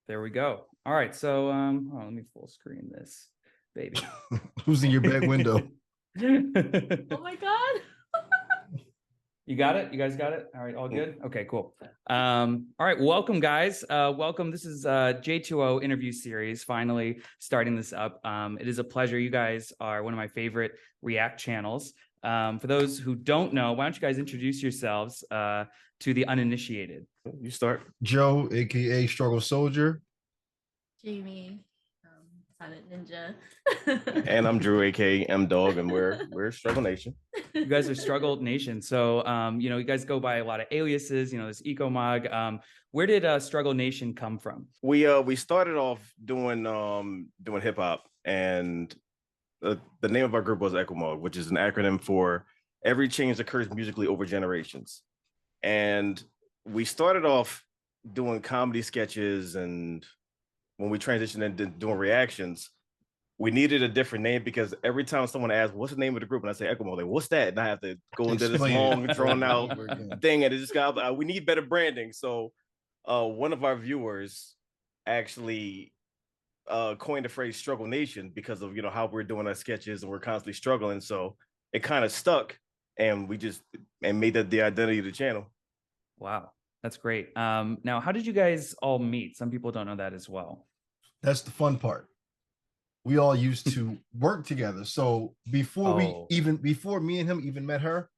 There we go. All right. So let me full screen this baby. Who's in your back window? Oh my God. You got it? You guys got it? All right, all good? Okay, cool. All right, welcome, guys. Welcome. This is J2O interview series, finally starting this up. It is a pleasure. You guys are one of my favorite React channels. For those who don't know, why don't you guys introduce yourselves to the uninitiated? You start. Joe, aka Struggle Soldier. Jamie, Silent Ninja. And I'm Drew, aka M Dog, and we're Struggle Nation. You guys are Struggle Nation. So you guys go by a lot of aliases, there's Ecomog. Where did Struggle Nation come from? We started off doing hip hop, and the name of our group was ECHOMOG, which is an acronym for Every Change Occurs Musically Over Generations. And we started off doing comedy sketches, and when we transitioned into doing reactions, we needed a different name because every time someone asks, what's the name of the group? And I say ECHOMOG, like, what's that? And I have to go into this long, drawn out thing. And it just got, we need better branding. So one of our viewers actually coined the phrase Struggle Nation because of, how we're doing our sketches and we're constantly struggling. So it kind of stuck, and we just made that the identity of the channel. Wow, that's great. Now, how did you guys all meet? Some people don't know that as well. That's the fun part. We all used to work together. So before before me and him even met her,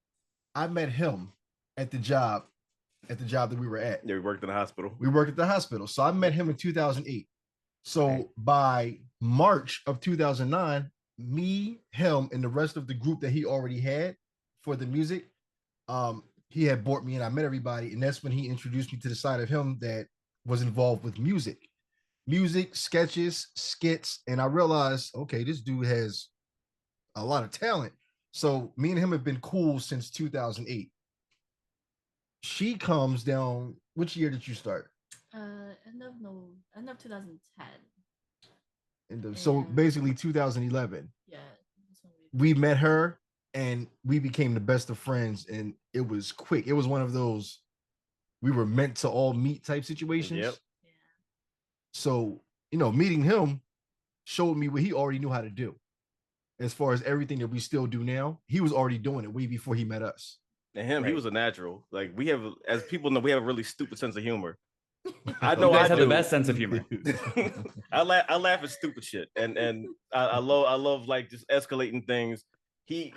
I met him at the job that we were at. Yeah, we worked in the hospital. We worked at the hospital. So I met him in 2008. So by March of 2009, me, him, and the rest of the group that he already had for the music, he had brought me in. I met everybody, and that's when he introduced me to the side of him that was involved with music, sketches, skits, and I realized, okay, this dude has a lot of talent. So me and him have been cool since 2008. She comes down. Which year did you start? End of 2010. So basically 2011. Yeah. We met her and we became the best of friends, and it was quick. It was one of those we were meant to all meet type situations. Yep. Yeah. So, meeting him showed me what he already knew how to do. As far as everything that we still do now, he was already doing it way before he met us. And him, Right. He was a natural. Like, we have, as people know, we have a really stupid sense of humor. I know you guys have the best sense of humor. I laugh at stupid shit, and I love like just escalating things. He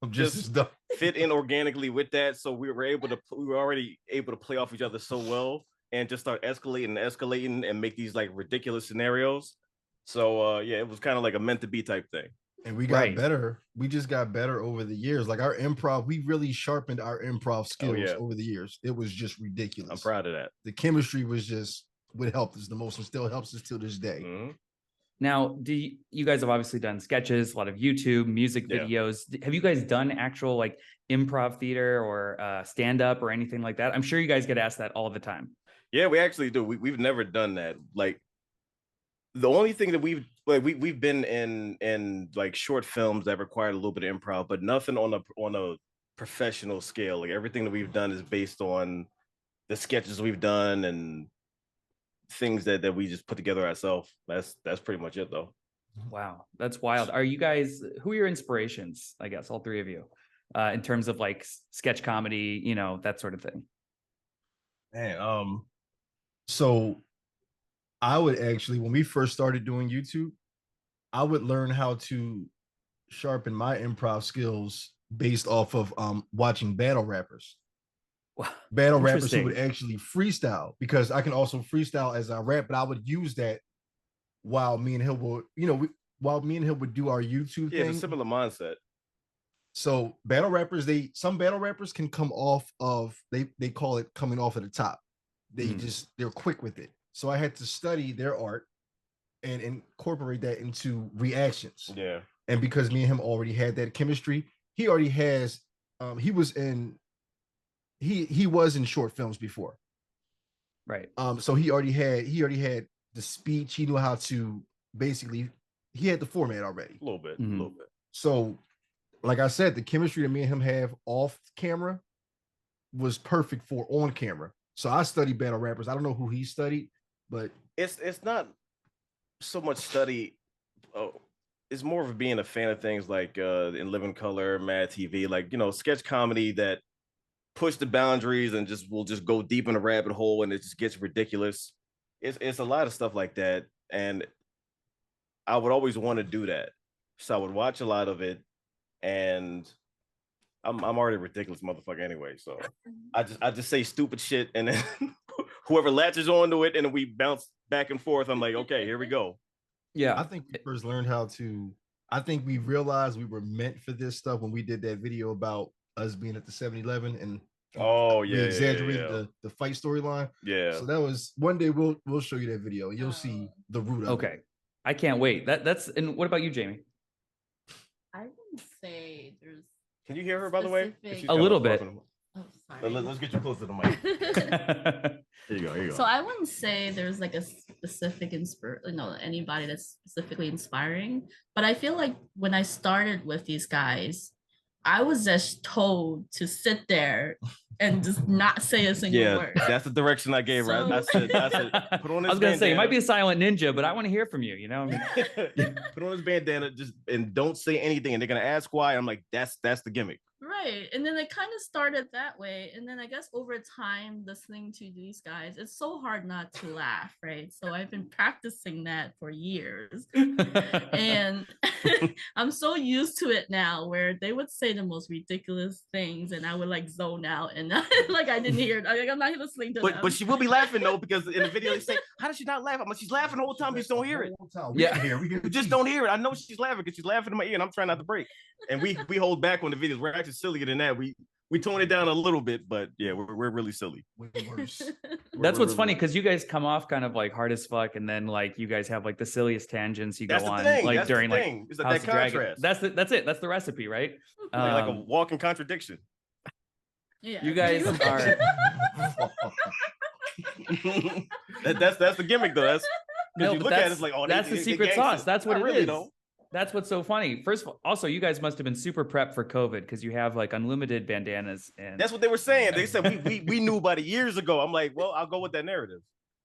just fit in organically with that, so we were already able to play off each other so well, and just start escalating and make these like ridiculous scenarios. So it was kind of like a meant to be type thing. And we got better. We just got better over the years. Like our improv, we really sharpened our improv skills over the years. It was just ridiculous. I'm proud of that. The chemistry was just what helped us the most and still helps us till this day. Mm-hmm. Now, you guys have obviously done sketches, a lot of YouTube, music videos. Have you guys done actual like improv theater or stand-up or anything like that? I'm sure you guys get asked that all the time. Yeah, we actually do. We've never done that. Like, the only thing that we've been in like short films that required a little bit of improv, but nothing on a professional scale. Like, everything that we've done is based on the sketches we've done and things that we just put together ourselves. That's pretty much it, though. Wow, that's wild. Are you guys, who are your inspirations? I guess all three of you, in terms of like sketch comedy, that sort of thing. Man, so I would actually, when we first started doing YouTube, I would learn how to sharpen my improv skills based off of watching battle rappers. Wow. Battle rappers who would actually freestyle, because I can also freestyle as I rap, but I would use that while me and him would, while me and him would do our YouTube thing. It's a similar mindset. So battle rappers, some battle rappers can come off of, they call it coming off at the top. They're quick with it. So I had to study their art and incorporate that into reactions. Yeah. And because me and him already had that chemistry, he already has, he was in short films before. Right. So he already had the speech. He knew how to basically, he had the format already. A little bit. So, like I said, the chemistry that me and him have off camera was perfect for on camera. So I studied battle rappers. I don't know who he studied, But It's not so much study. Oh, it's more of being a fan of things like in Living Color, Mad TV, like sketch comedy that push the boundaries and just will just go deep in a rabbit hole and it just gets ridiculous. It's a lot of stuff like that, and I would always want to do that. So I would watch a lot of it, and I'm already a ridiculous motherfucker anyway. So I just say stupid shit, and then whoever latches onto it, and then we bounce back and forth. I'm like, okay, here we go. Yeah. I think we first learned how to. I think we realized we were meant for this stuff when we did that video about us being at the 7-Eleven and Oh we yeah, exaggerated the fight storyline. yeah. So that was one day we'll show you that video and you'll see the root of it. Okay. I can't wait. That's and what about you, Jamie? I wouldn't say there's. Can you hear her, by the way? Specific- She's A kinda little far bit. from Oh, the- sorry. Let's get you close to the mic. Here you go. Here you go. So I wouldn't say there's like a specific anybody that's specifically inspiring, but I feel like when I started with these guys, I was just told to sit there and just not say a single Yeah, word. that's the direction I gave her. I said, put on I this was gonna say it might be bandana. a silent ninja, but I want to hear from you. You know, I mean, Put on this bandana, just and don't say anything. And they're gonna ask why. I'm like, that's the gimmick. Right. And then it kind of started that way. And then I guess over time, listening to these guys, it's so hard not to laugh, right? So I've been practicing that for years. And I'm so used to it now where they would say the most ridiculous things and I would like zone out and like I didn't hear it. Like, I'm not listening to them. But she will be laughing though, because in the video they say, how does she not laugh? I'm like, she's laughing the whole time, you just don't hear it. Yeah. You just don't hear it. I know she's laughing because she's laughing in my ear and I'm trying not to break. And we hold back on the videos. We're actually sillier than that. We tone it down a little bit, but yeah, we're really silly. Way worse. That's We're what's funny really- because you guys come off kind of like hard as fuck, and then like you guys have like the silliest tangents you That's go the on thing. like That's during the like thing. It's like House that of Dragon. contrast. That's it. That's the recipe, right? Like a Um, walking contradiction. Yeah. you guys are. That's the gimmick though. That's No, you but look at it, that's, it's like, oh, that's the they secret gangsters. sauce. That's what Not it really, is. though. That's what's so funny. First of all, also you guys must have been super prepped for COVID because you have like unlimited bandanas and That's what they were saying. They said we knew about it years ago. I'm like, well, I'll go with that narrative.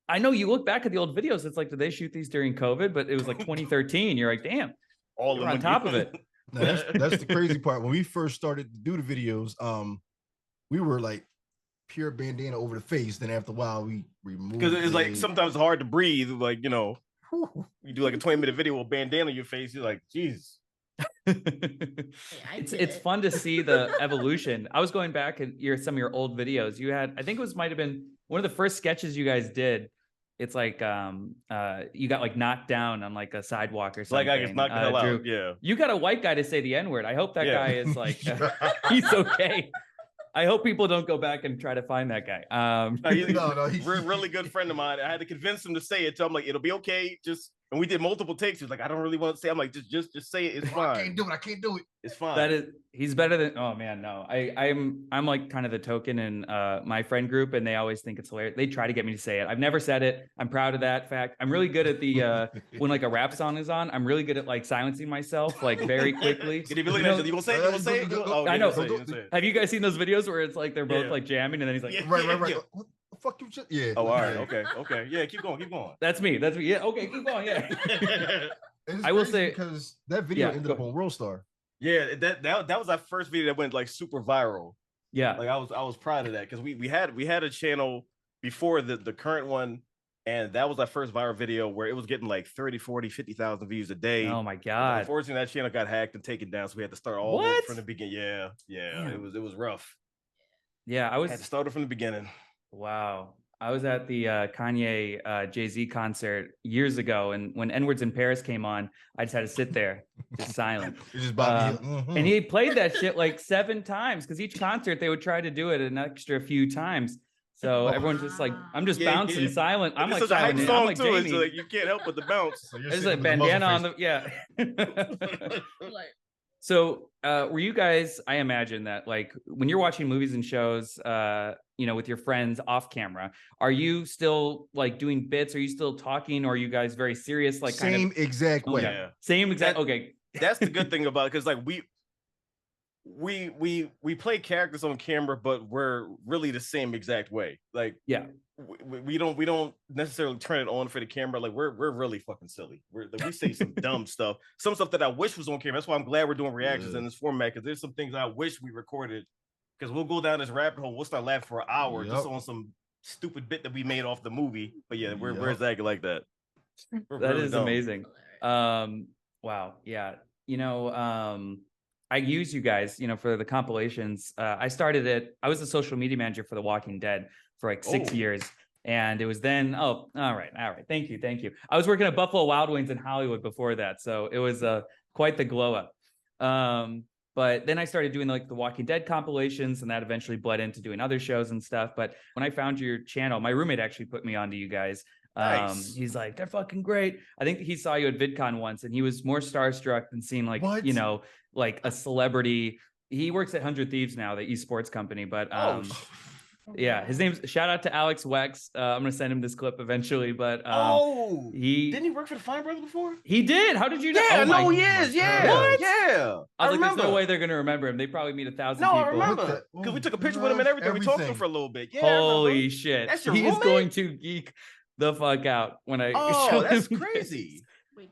I know you look back at the old videos. It's like, did they shoot these during COVID? But it was like 2013. You're like, damn, All you're in on one top of year. it. Now, that's the crazy part. When we first started to do the videos, we were like pure bandana over the face. Then after a while, we removed Because it's like it. sometimes hard to breathe. Like, you do like a 20-minute video with bandana on your face. You're like, geez. It's fun to see the evolution. I was going back at some of your old videos. You had, I think it was might have been one of the first sketches you guys did. It's like you got like knocked down on like a sidewalk or something. Like I get knocked the hell Drew. out. Yeah. You got a white guy to say the N-word. I hope that Yeah. guy is like he's okay. I hope people don't go back and try to find that guy. No, he's No, he's really good friend of mine. I had to convince him to say it. So I'm like, it'll be okay. And we did multiple takes. He was like, I don't really want to say. I'm like, just say it. It's I fine. can't do it. I can't do it. It's fine. That is, he's better than. Oh man, no. I'm like kind of the token in my friend group, and they always think it's hilarious. They try to get me to say it. I've never said it. I'm proud of that fact. I'm really good at the when like a rap song is on. I'm really good at like silencing myself like very quickly. Did he be looking at you? You gonna say it? You gonna say it? Oh, I you know. gonna say it, you gonna say it. Have you guys seen those videos where it's like they're both Yeah. like jamming, and then he's like, Yeah. Right. Yeah. What the fuck you just? Yeah. Oh, all right. Okay. Yeah, keep going. "That's me. That's me." Yeah. Okay, keep going. Yeah. And it's I will crazy say- because that video Yeah, ended go up on World Star. Yeah, that was our first video that went like super viral. Yeah. Like I was proud of that because we had a channel before the current one, and that was our first viral video where it was getting like 30, 40, 50,000 views a day. Oh my But god. unfortunately, that channel got hacked and taken down, so we had to start all over What? from the beginning. Yeah, Damn. it was rough. Yeah, I was. Had to start it from the beginning. Wow. I was at the Kanye Jay-Z concert years ago, and when N-Words in Paris came on, I just had to sit there, just silent. It's just Bobby. And he played that shit like 7 times because each concert they would try to do it an extra few times. So Oh. everyone's just like, I'm just Yeah, bouncing yeah. silent. I'm It's like such a hype silent. song I'm like too. It's Jamie. like you can't help but the bounce. So you're There's sitting a with the muzzle bandana on face. the yeah. Like, So were you guys, I imagine that like when you're watching movies and shows, with your friends off camera, are you still like doing bits? Are you still talking? Or are you guys very serious? Like Same kind exact of way. Yeah. same exact. That- Okay. That's the good thing about it, because like we play characters on camera, but we're really the same exact way. Like, Yeah. we don't necessarily turn it on for the camera. Like, we're really fucking silly. We say some dumb stuff, some stuff that I wish was on camera. That's why I'm glad we're doing reactions in this format, because there's some things I wish we recorded. Because we'll go down this rabbit hole, we'll start laughing for an hour just on some stupid bit that we made off the movie. But yeah, we're exactly like that. That is amazing. Wow. Yeah. You know, I use you guys, you know, for the compilations. I started it. I was the social media manager for The Walking Dead for like 6 years. And it was then, all right. Thank you. I was working at Buffalo Wild Wings in Hollywood before that. So it was quite the glow up. But then I started doing like the Walking Dead compilations, and that eventually bled into doing other shows and stuff. But when I found your channel, my roommate actually put me onto you guys. Nice. He's like, they're fucking great. I think he saw you at VidCon once, and he was more starstruck than seeing like, you know, like a celebrity. He works at 100 Thieves now, the esports company. But yeah, his name's, shout out to Alex Wex. I'm gonna send him this clip eventually. But didn't he work for the Fine Brothers before? He did. How did you know? Yeah, no, he is. Yeah, What? Yeah. I was like, there's no way they're gonna remember him. They probably meet 1,000 No, people. I remember because we took a picture with him and everything. We talked to him for a little bit. Yeah, holy shit! That's your He is roommate? going to geek the fuck out when I. Oh, that's him crazy.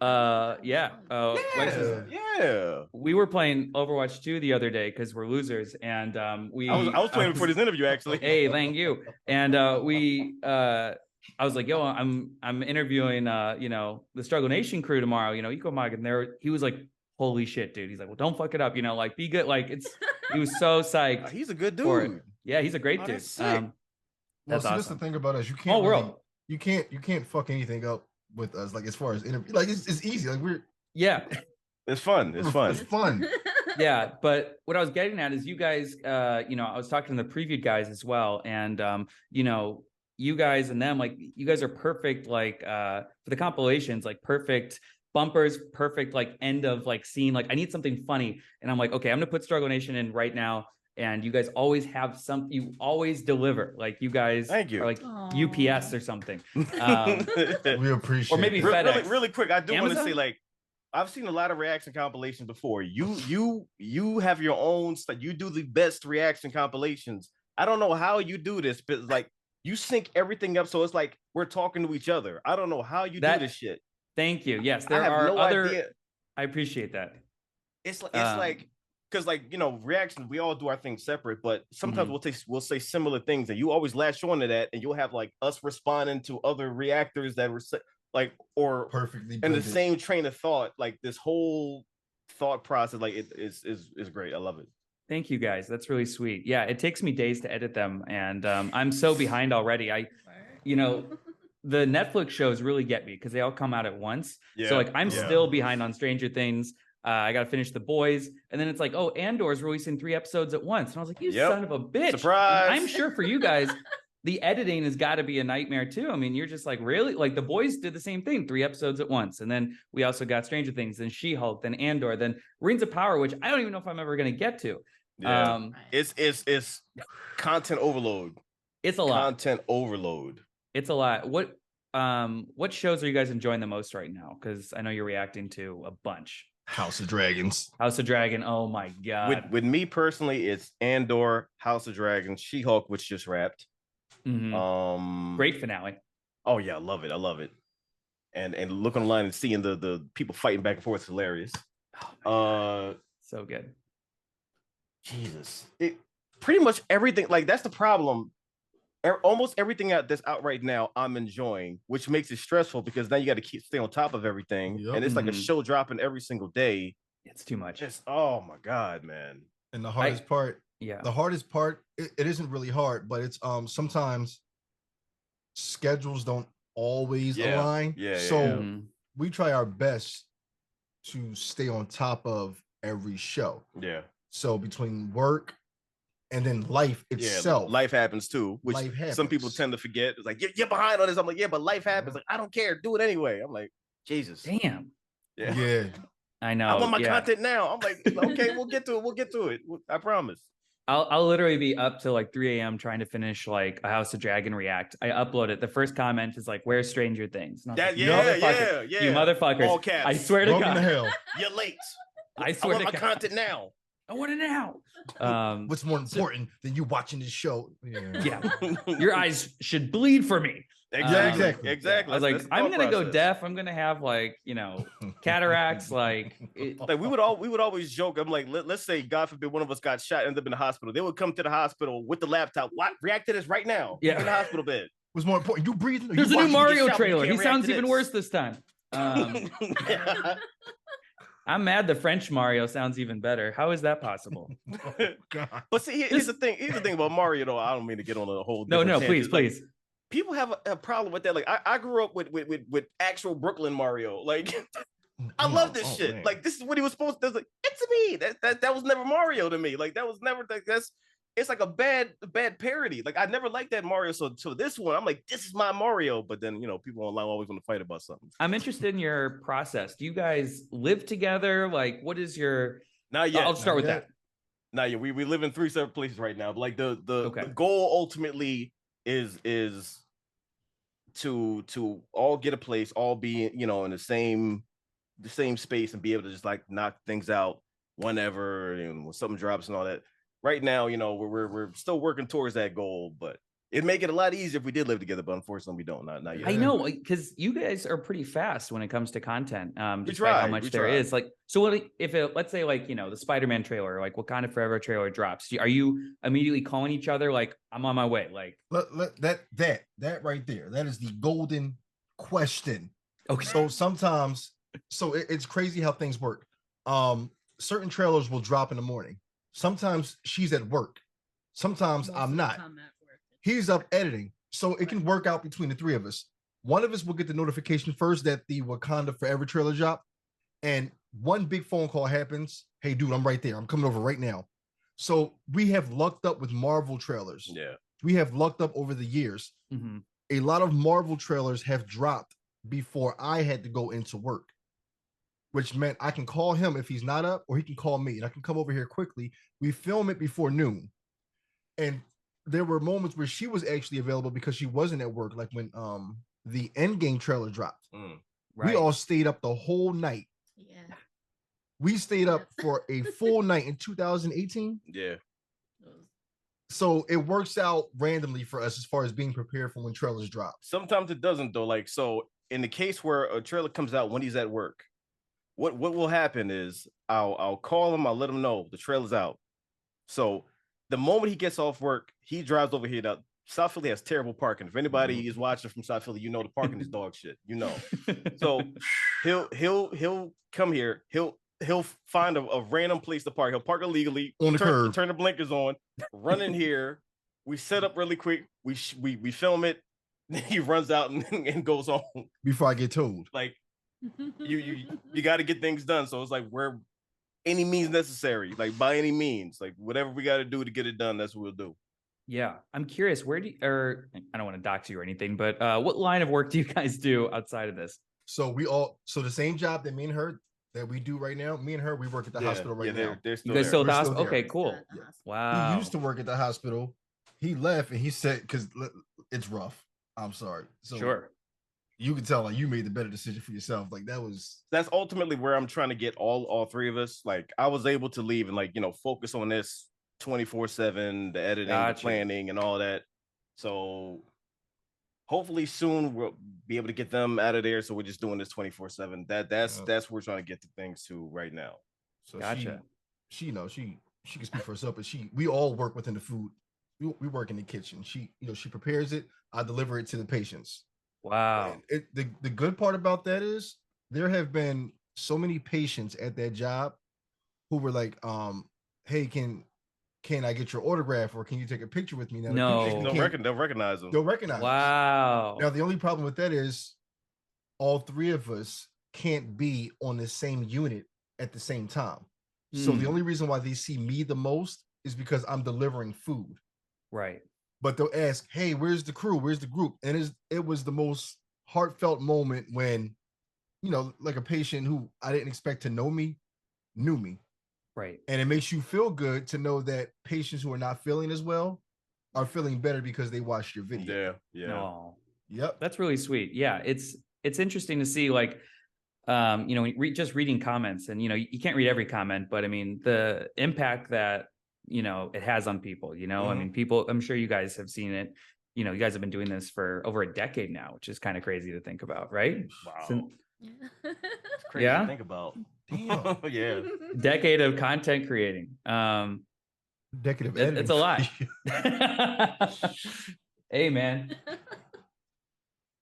Yeah. Yeah. We were playing Overwatch 2 the other day because we're losers, and I was playing before this interview actually. Hey, thank you. And I was like, yo, I'm interviewing you know, the Struggle Nation crew tomorrow, you know, Ecomog, and he was like, holy shit, dude. He's like, well, don't fuck it up, you know, like be good. Like he was so psyched. He's a good dude. Yeah, he's a great dude. That's awesome. That's the thing about us. You can't whole world. You can't fuck anything up with us, like as far as interview, like it's easy, like It's fun. It's fun. Yeah, but what I was getting at is you guys, you know, I was talking to the previewed guys as well, and you know, you guys and them, like you guys are perfect, like for the compilations, like perfect bumpers, perfect like end of like scene. Like I need something funny, and I'm like, okay, I'm gonna put Struggle Nation in right now. And you guys always have something. You always deliver. Like you guys are like UPS or something. We appreciate. Or maybe FedEx. Really quick. I do want to Amazon? say, like, I've seen a lot of reaction compilations before. You have your own stuff. You do the best reaction compilations. I don't know how you do this, but like you sync everything up so it's like we're talking to each other. I don't know how you do this shit. Thank you. Yes, there are other. I appreciate that. It's like. Because, like, you know, reaction, we all do our things separate, but sometimes we'll say similar things, and you always latch on to that, and you'll have like us responding to other reactors that were like, or perfectly in the same train of thought. Like this whole thought process, like it is great. I love it. Thank you guys. That's really sweet. Yeah, it takes me days to edit them, and I'm so behind already. You know, the Netflix shows really get me because they all come out at once. Yeah. So like I'm still behind on Stranger Things. I got to finish The Boys. And then it's like, oh, Andor's releasing 3 episodes at once. And I was like, you son of a bitch. Surprise. And I'm sure for you guys, the editing has got to be a nightmare too. I mean, you're just like, really? Like The Boys did the same thing, 3 episodes at once. And then we also got Stranger Things, then She-Hulk, then Andor, then Rings of Power, which I don't even know if I'm ever going to get to. Yeah. It's content overload. It's a lot. Content overload. It's a lot. What shows are you guys enjoying the most right now? Because I know you're reacting to a bunch. House of Dragons. House of Dragon. Oh my god. With me personally, it's Andor, House of Dragons, She-Hulk, which just wrapped. Great finale. Oh yeah, I love it. And looking online and seeing the people fighting back and forth is hilarious. Oh so good. Jesus. It pretty much everything, like that's the problem. Almost everything that's out right now, I'm enjoying, which makes it stressful because now you got to stay on top of everything, and it's like a show dropping every single day. It's too much. Oh my god, man! And the hardest part, it isn't really hard, but it's sometimes schedules don't always align. So we try our best to stay on top of every show. Yeah. So between work and then life itself. Life happens too, which some people tend to forget. It's like, you're behind on this. I'm like, yeah, but life happens. Like, I don't care. Do it anyway. I'm like, Jesus. Damn. Yeah. I know. I want my content now. I'm like, okay, we'll get to it. I promise. I'll literally be up till like 3 a.m. trying to finish like a House of Dragon react. I upload it. The first comment is like, "Where's Stranger Things?" And I was like, you motherfuckers! All caps. I swear to God, to hell. You're late. I swear I want to my God. content now. I want it now. What's more important than you watching this show? Yeah. Your eyes should bleed for me. Exactly. exactly. I was like, That's the I'm thought gonna go process. deaf. I'm gonna have like, cataracts. Like, Like we would always joke. I'm like, let's say God forbid one of us got shot, ended up in the hospital. They would come to the hospital with the laptop. What? React to this right now. Yeah. In the hospital bed. What's more important? You breathing? Or there's you a new watching? Mario shot, but you trailer. He can't react sounds to even this. worse this time. I'm mad the French Mario sounds even better. How is that possible? Oh, God. But see, here's the thing. Here's the thing about Mario, though. I don't mean to get on a whole. No, different please, tangent. Like, please. people have a problem with that. Like I grew up with actual Brooklyn Mario. Like I love this shit. Man. Like this is what he was supposed to. Like it's me. That was never Mario to me. Like that was never like that's. It's like a bad parody. Like I never liked that Mario. So this one, I'm like, this is my Mario. But then people online always want to fight about something. I'm interested in your process. Do you guys live together? Like, what is your? Not yet. I'll start with yet. that. Now, yeah, we live in 3 separate places right now. But like the Okay. goal ultimately is to all get a place, all be in the same space and be able to just like knock things out whenever when something drops and all that. Right now, we're still working towards that goal, but it'd make it a lot easier if we did live together. But unfortunately, we don't. Not yet. I know, because you guys are pretty fast when it comes to content. Despite how try, much we there try. is. Like, so what if it, let's say like the Spider-Man trailer, like Wakanda Forever trailer drops? Are you immediately calling each other like I'm on my way? Like, That right there. That is the golden question. okay, So sometimes, it's crazy how things work. Certain trailers will drop in the morning. Sometimes she's at work. Sometimes Most I'm of the not. time at work. He's up editing. So it can work out between the three of us. One of us will get the notification first that the Wakanda Forever trailer dropped. And one big phone call happens. Hey, dude, I'm right there. I'm coming over right now. So we have lucked up with Marvel trailers. Yeah. We have lucked up over the years. Mhm. A lot of Marvel trailers have dropped before I had to go into work, which meant I can call him if he's not up, or he can call me and I can come over here quickly. We film it before noon. And there were moments where she was actually available because she wasn't at work, like when the Endgame trailer dropped. Right. We all stayed up the whole night. Yeah. We stayed up for a full night in 2018. Yeah. So it works out randomly for us as far as being prepared for when trailers drop. Sometimes it doesn't though. Like so, in the case where a trailer comes out when he's at work, what will happen is I'll call him. I'll let him know the trailer's out. So the moment he gets off work, he drives over here. Now South Philly has terrible parking. If anybody is watching from South Philly, the parking is dog shit. So he'll come here. He'll find a random place to park. He'll park illegally On the curb. turn the blinkers on, run in here. We set up really quick. We film it. He runs out and goes home. Before I get told. Like you got to get things done. So it's like we're any means necessary, like by any means, like whatever we got to do to get it done, that's what we'll do. Yeah, I'm curious. Where or I don't want to dox you or anything, but what line of work do you guys do outside of this? So the same job that me and her that we do right now, me and her, we work at the hospital right now. They're You still guys there. still at the We're still hospital? there. Okay, cool. Yeah. Wow. He used to work at the hospital. He left and he said, because it's rough. I'm sorry. So Sure. you can tell like you made the better decision for yourself. Like That's ultimately where I'm trying to get all three of us. Like I was able to leave and focus on this 24/7, the editing, Gotcha. the planning, and all that. So hopefully soon we'll be able to get them out of there. So we're just doing this 24/7. That's where we're trying to get the things to right now. so Gotcha. she can speak for herself, but we all work within the food. We work in the kitchen. She prepares it. I deliver it to the patients. Wow. And the good part about that is there have been so many patients at that job who were like, hey, can I get your autograph or can you take a picture with me? Now, the No. patients They'll can't- recognize them. They'll recognize us. Wow. Now, the only problem with that is all three of us can't be on the same unit at the same time. So the Hmm. only reason why they see me the most is because I'm delivering food. Right. But they'll ask, hey, where's the crew? Where's the group? And it was the most heartfelt moment when, like a patient who I didn't expect to know me, knew me. Right. And it makes you feel good to know that patients who are not feeling as well are feeling better because they watched your video. Yeah. No. Yep. That's really sweet. Yeah, it's interesting to see like you know, just reading comments, and you know, you can't read every comment, but I mean, the impact that, you know, it has on people, you know, I mean, people, I'm sure you guys have seen it. You know, you guys have been doing this for over a decade now, which is kind of crazy to think about, right? Wow. It's Crazy Yeah. to think about. Damn. Yeah. Decade of content creating. Decade of It's editing. a lot. Hey, man.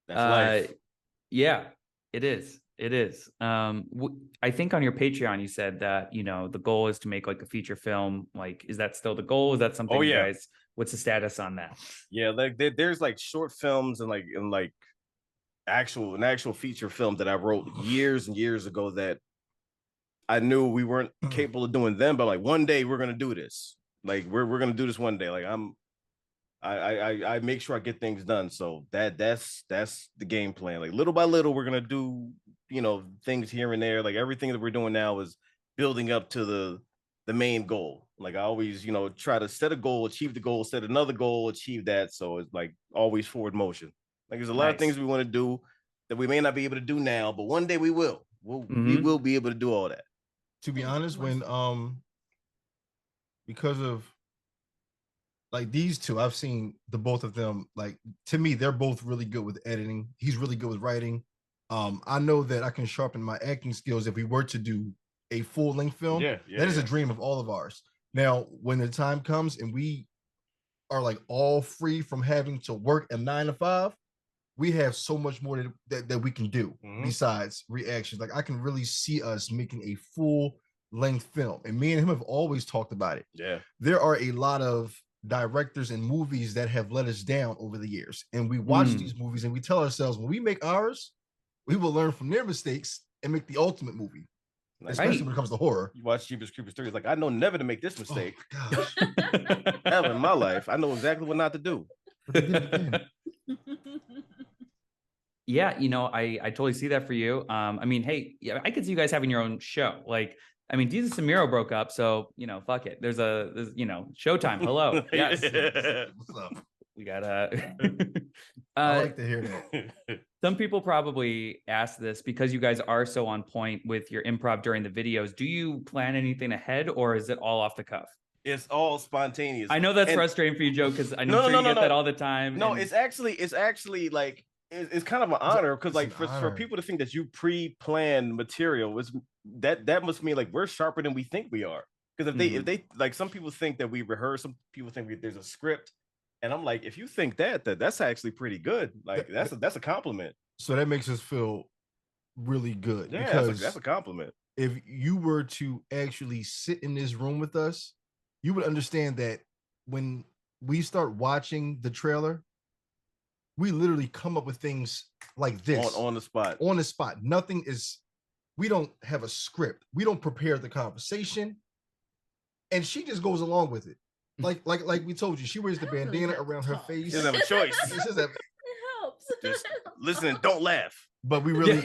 That's life. Yeah, it is. It is. I think on your Patreon you said that, you know, the goal is to make like a feature film. Like, is that still the goal? Is that something Oh, you yeah. guys? What's the status on that? Yeah, like there's like short films and like an actual feature film that I wrote years and years ago that I knew we weren't capable of doing them, but like one day we're gonna do this. Like we're gonna do this one day. Like I make sure I get things done. So that's the game plan. Like little by little, we're gonna do, you know, things here and there. Like everything that we're doing now is building up to the main goal. Like I always, you know, try to set a goal, achieve the goal, set another goal, achieve that. So it's like always forward motion. Like there's a lot of things we want to do that we may not be able to do now, but one day we will. We will be able to do all that. To be honest, when because of like these two, I've seen the both of them. Like to me, they're both really good with editing. He's really good with writing. I know that I can sharpen my acting skills if we were to do a full length film. That is a dream of all of ours. Now, when the time comes and we are like all free from having to work a 9 to 5, we have so much more that we can do besides reactions. Like I can really see us making a full length film, and me and him have always talked about it. Yeah, there are a lot of directors and movies that have let us down over the years, and we watch these movies and we tell ourselves when we make ours, we will learn from their mistakes and make the ultimate movie. Especially when it comes to horror. You watch Jeepers Creepers 3, it's like I know never to make this mistake. Oh, ever in my life. I know exactly what not to do. Yeah, you know, I totally see that for you. I mean, hey, yeah, I could see you guys having your own show. Like, I mean, Jesus and Miro broke up, so you know, fuck it. There's you know, Showtime. Hello, yes. What's up? We gotta. I like to hear that. Some people probably ask this because you guys are so on point with your improv during the videos. Do you plan anything ahead, or is it all off the cuff? It's all spontaneous. I know that's frustrating for you, Joe, because I know you get that all the time. No, it's actually like it's kind of an honor because like for people to think that you pre-planned material was that must mean like we're sharper than we think we are. Because if they like some people think that we rehearse, some people think there's a script. And I'm like, if you think that's actually pretty good. Like that's a compliment. So that makes us feel really good. Yeah, because that's a compliment. If you were to actually sit in this room with us, you would understand that when we start watching the trailer, we literally come up with things like this on the spot. On the spot. Nothing is, we don't have a script. We don't prepare the conversation. And she just goes along with it. Like we told you, she wears the bandana around her face. She doesn't have a choice. It helps. Just listen and don't laugh. But we really,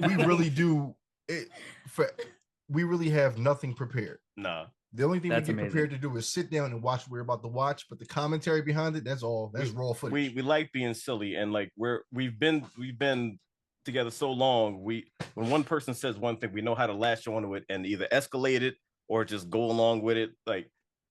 we really do it. We really have nothing prepared. Nah. The only thing we get prepared to do is sit down and watch what we're about to watch. But the commentary behind it, that's all. That's raw footage. We like being silly, and like we've been together so long. When one person says one thing, we know how to latch onto it and either escalate it or just go along with it. Like.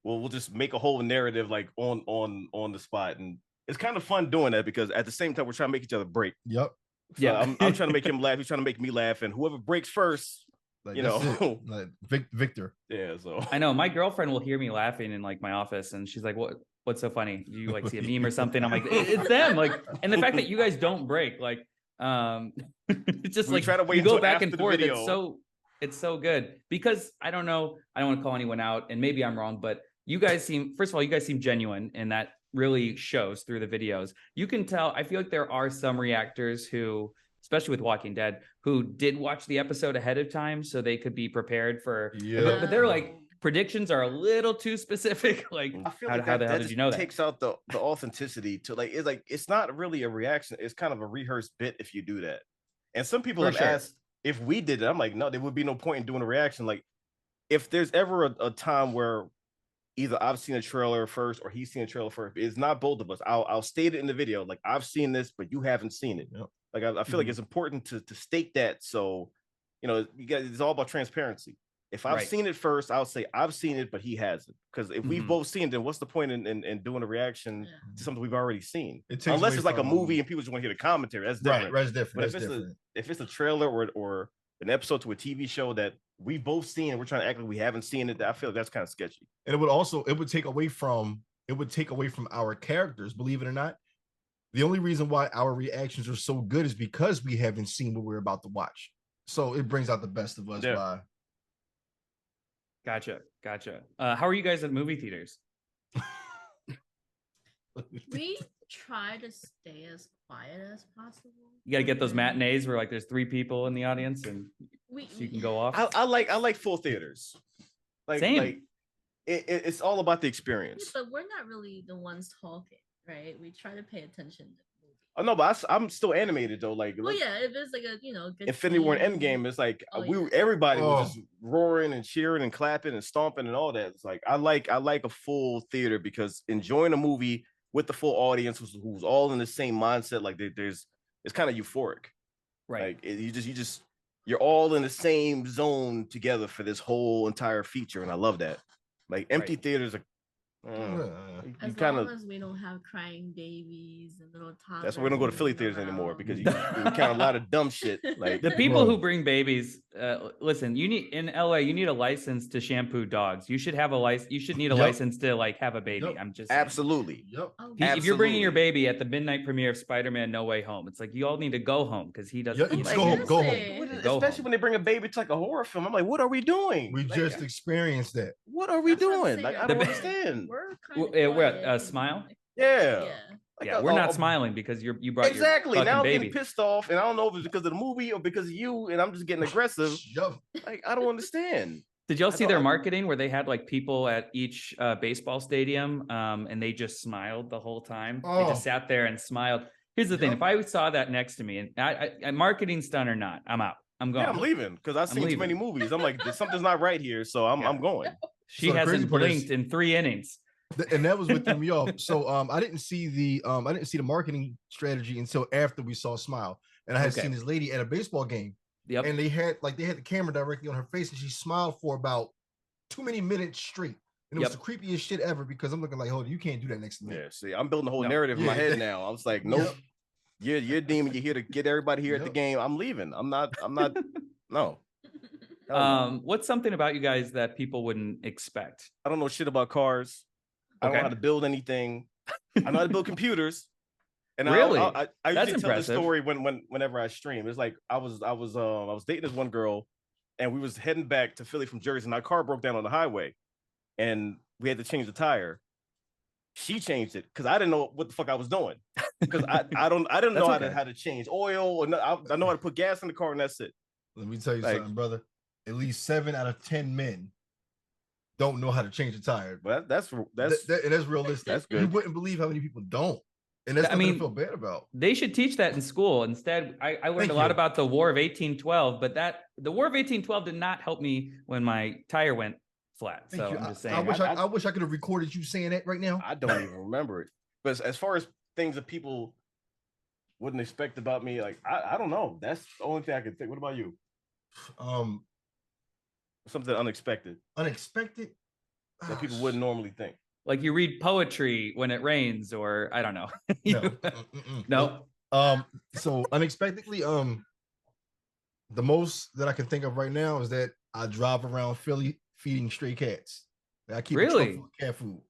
We'll just make a whole narrative like on the spot, and it's kind of fun doing that because at the same time we're trying to make each other break. Yep. So yeah, I'm trying to make him laugh. He's trying to make me laugh, and whoever breaks first, like, you know, like Victor. Yeah. So I know my girlfriend will hear me laughing in like my office, and she's like, "What's so funny? Do you like see a meme or something?" I'm like, "It's them!" Like, and the fact that you guys don't break, like, it's just we like try to wait you go back and forth. Video. It's so good because I don't know. I don't want to call anyone out, and maybe I'm wrong, but. You guys seem, first of all, you guys seem genuine, and that really shows through the videos. You can tell, I feel like there are some reactors who, especially with Walking Dead, who did watch the episode ahead of time so they could be prepared for, but they're like, predictions are a little too specific. Like, I feel how the hell did you know that? Takes out the authenticity to it's not really a reaction. It's kind of a rehearsed bit if you do that. And some people have asked if we did it. I'm like, no, there would be no point in doing a reaction. Like, if there's ever a time where either I've seen a trailer first or he's seen a trailer first. It's not both of us. I'll state it in the video. Like, I've seen this, but you haven't seen it. Yep. Like, I feel like it's important to state that. So you know, it's all about transparency. If I've Right. seen it first, I'll say I've seen it, but he hasn't. Because if we've Mhm. both seen it, then what's the point in doing a reaction Yeah. to something we've already seen? It takes Unless away it's like a from, movie and people just want to hear the commentary. That's different. Right, that's different. But That's if it's different. if it's a trailer or an episode to a TV show that we both seen and we're trying to act like we haven't seen it, I feel like that's kind of sketchy. And it would take away from our characters, believe it or not. The only reason why our reactions are so good is because we haven't seen what we're about to watch. So it brings out the best of us. Yeah. By Gotcha. How are you guys at movie theaters? We try to stay as quiet as possible. You got to get those matinees where like there's 3 people in the audience and We so you can go off. I like full theaters. Same. Like it's all about the Yeah, experience. but we're not really the ones talking, right? We try to pay attention to the movie. Oh no, but I'm still animated though. Like Well, yeah, if it's like a good Infinity War and scene. Endgame, it's like Oh, yeah. everybody Oh. was just roaring and cheering and clapping and stomping and all that. It's like I like a full theater because enjoying a movie with the full audience who's all in the same mindset, like it's kind of euphoric. Right. Like you're all in the same zone together for this whole entire feature, and I love that. Like empty Right. theaters are you As kind long of. as we don't have crying babies and little toddlers. That's why we don't go to Philly running theaters anymore around. because you count a lot of dumb shit. Like The people Bro. who bring babies, listen, you need in LA, you need a license to shampoo dogs. You should have a license. You should need a Yep. license to like have a baby. Yep. I'm just saying. absolutely. Yep. Oh, If you're bringing your Absolutely. baby at the midnight premiere of Spider-Man No Way Home, it's like you all need to go home because he doesn't. Yeah, he just doesn't- go home. Go home. Seriously. Go Especially home. when they bring a baby to like a horror film. I'm like, what are we doing? We Like, just experienced that. what are we That's what I'm doing? saying, Like I like, don't The- understand. We're Well, kind of what, Smile? Yeah. Yeah. Like, Yeah, we're not smiling because you brought Exactly. your Now fucking I'm baby. getting pissed off, and I don't know if it's because of the movie or because of you, and I'm just getting aggressive. Yup. Like I don't understand. Did y'all I see thought their I- marketing where they had like people at each baseball stadium and they just smiled the whole time? They Oh. just sat there and smiled. Here's the thing: Yep. if I saw that next to me, and I marketing stunt or not, I'm out. I'm going. Yeah, I'm leaving because I've seen too many movies. I'm like, something's not right here, so Yeah. I'm going. She So the crazy hasn't part is- blinked in 3 innings. And that was what threw me off. So I didn't see the marketing strategy until after we saw Smile. And I had Okay. seen this lady at a baseball game, Yep. and they had the camera directly on her face, and she smiled for about too many minutes straight. And it was Yep. the creepiest shit ever because I'm looking like, hold on, you can't do that next to me. Yeah, see, I'm building a whole No. narrative in my Yeah. head now. I was like, nope, you're a demon. You're here to get everybody here at the Yep. game. I'm leaving. I'm not. No. Hell no. What's something about you guys that people wouldn't expect? I don't know shit about cars. I don't know Okay. how to build anything. I know how to build computers. And Really? I That's usually tell this impressive. story whenever I stream. It's like I was dating this one girl, and we was heading back to Philly from Jersey, and our car broke down on the highway, and we had to change the tire. She changed it because I didn't know what the fuck I was doing. Because I didn't know That's okay. how to change oil or I know how to put gas in the car, and that's it. Let me tell you Like- something, brother. At least 7 out of 10 men don't know how to change a tire. But that's And that's realistic. That's You good. wouldn't believe how many people don't. And that's I nothing mean, to feel bad about. They should teach that in school. Instead, I learned Thank a lot you. about the War of 1812, but the War of 1812 did not help me when my tire went flat. Thank So you. I'm just I saying. wish I wish I could have recorded you saying that right now. I don't even remember it. But as far as things that people wouldn't expect about me, like I don't know. That's the only thing I can think. What about you? Something unexpected Unexpected. that people wouldn't normally think. Like you read poetry when it rains, or I don't know. You- No. Mm-mm. no. So unexpectedly, the most that I can think of right now is that I drive around Philly feeding stray cats. I keep a truck Really? full of cat food.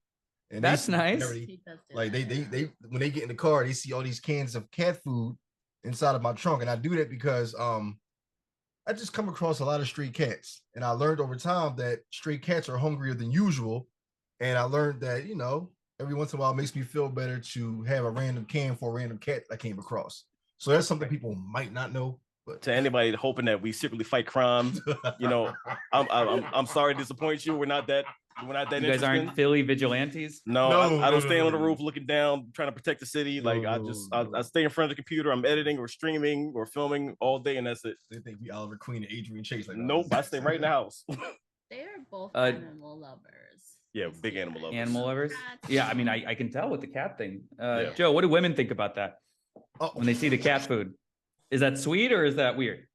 And That's see nice. already- He does do Like that. they when they get in the car, they see all these cans of cat food inside of my trunk, and I do that because I just come across a lot of stray cats, and I learned over time that stray cats are hungrier than usual, and I learned that every once in a while it makes me feel better to have a random can for a random cat I came across. So that's something people might not know, but To anybody hoping that we secretly fight crime, I'm sorry to disappoint you. We're not that You guys interesting. aren't Philly vigilantes. No, No, I no, don't no, stay no, on the no. roof looking down, trying to protect the city. Like I No. stay in front of the computer. I'm editing or streaming or filming all day, and that's it. they think we Oliver Queen and Adrian Chase. Like, Nope, I stay right in the house. They are both Uh, animal lovers. Yeah, Let's big see animal that. lovers. Animal lovers. Cats. Yeah, I mean, I can tell with the cat thing. Yeah. Joe, what do women think about that Oh, when they see the cat food? Is that sweet or is that weird?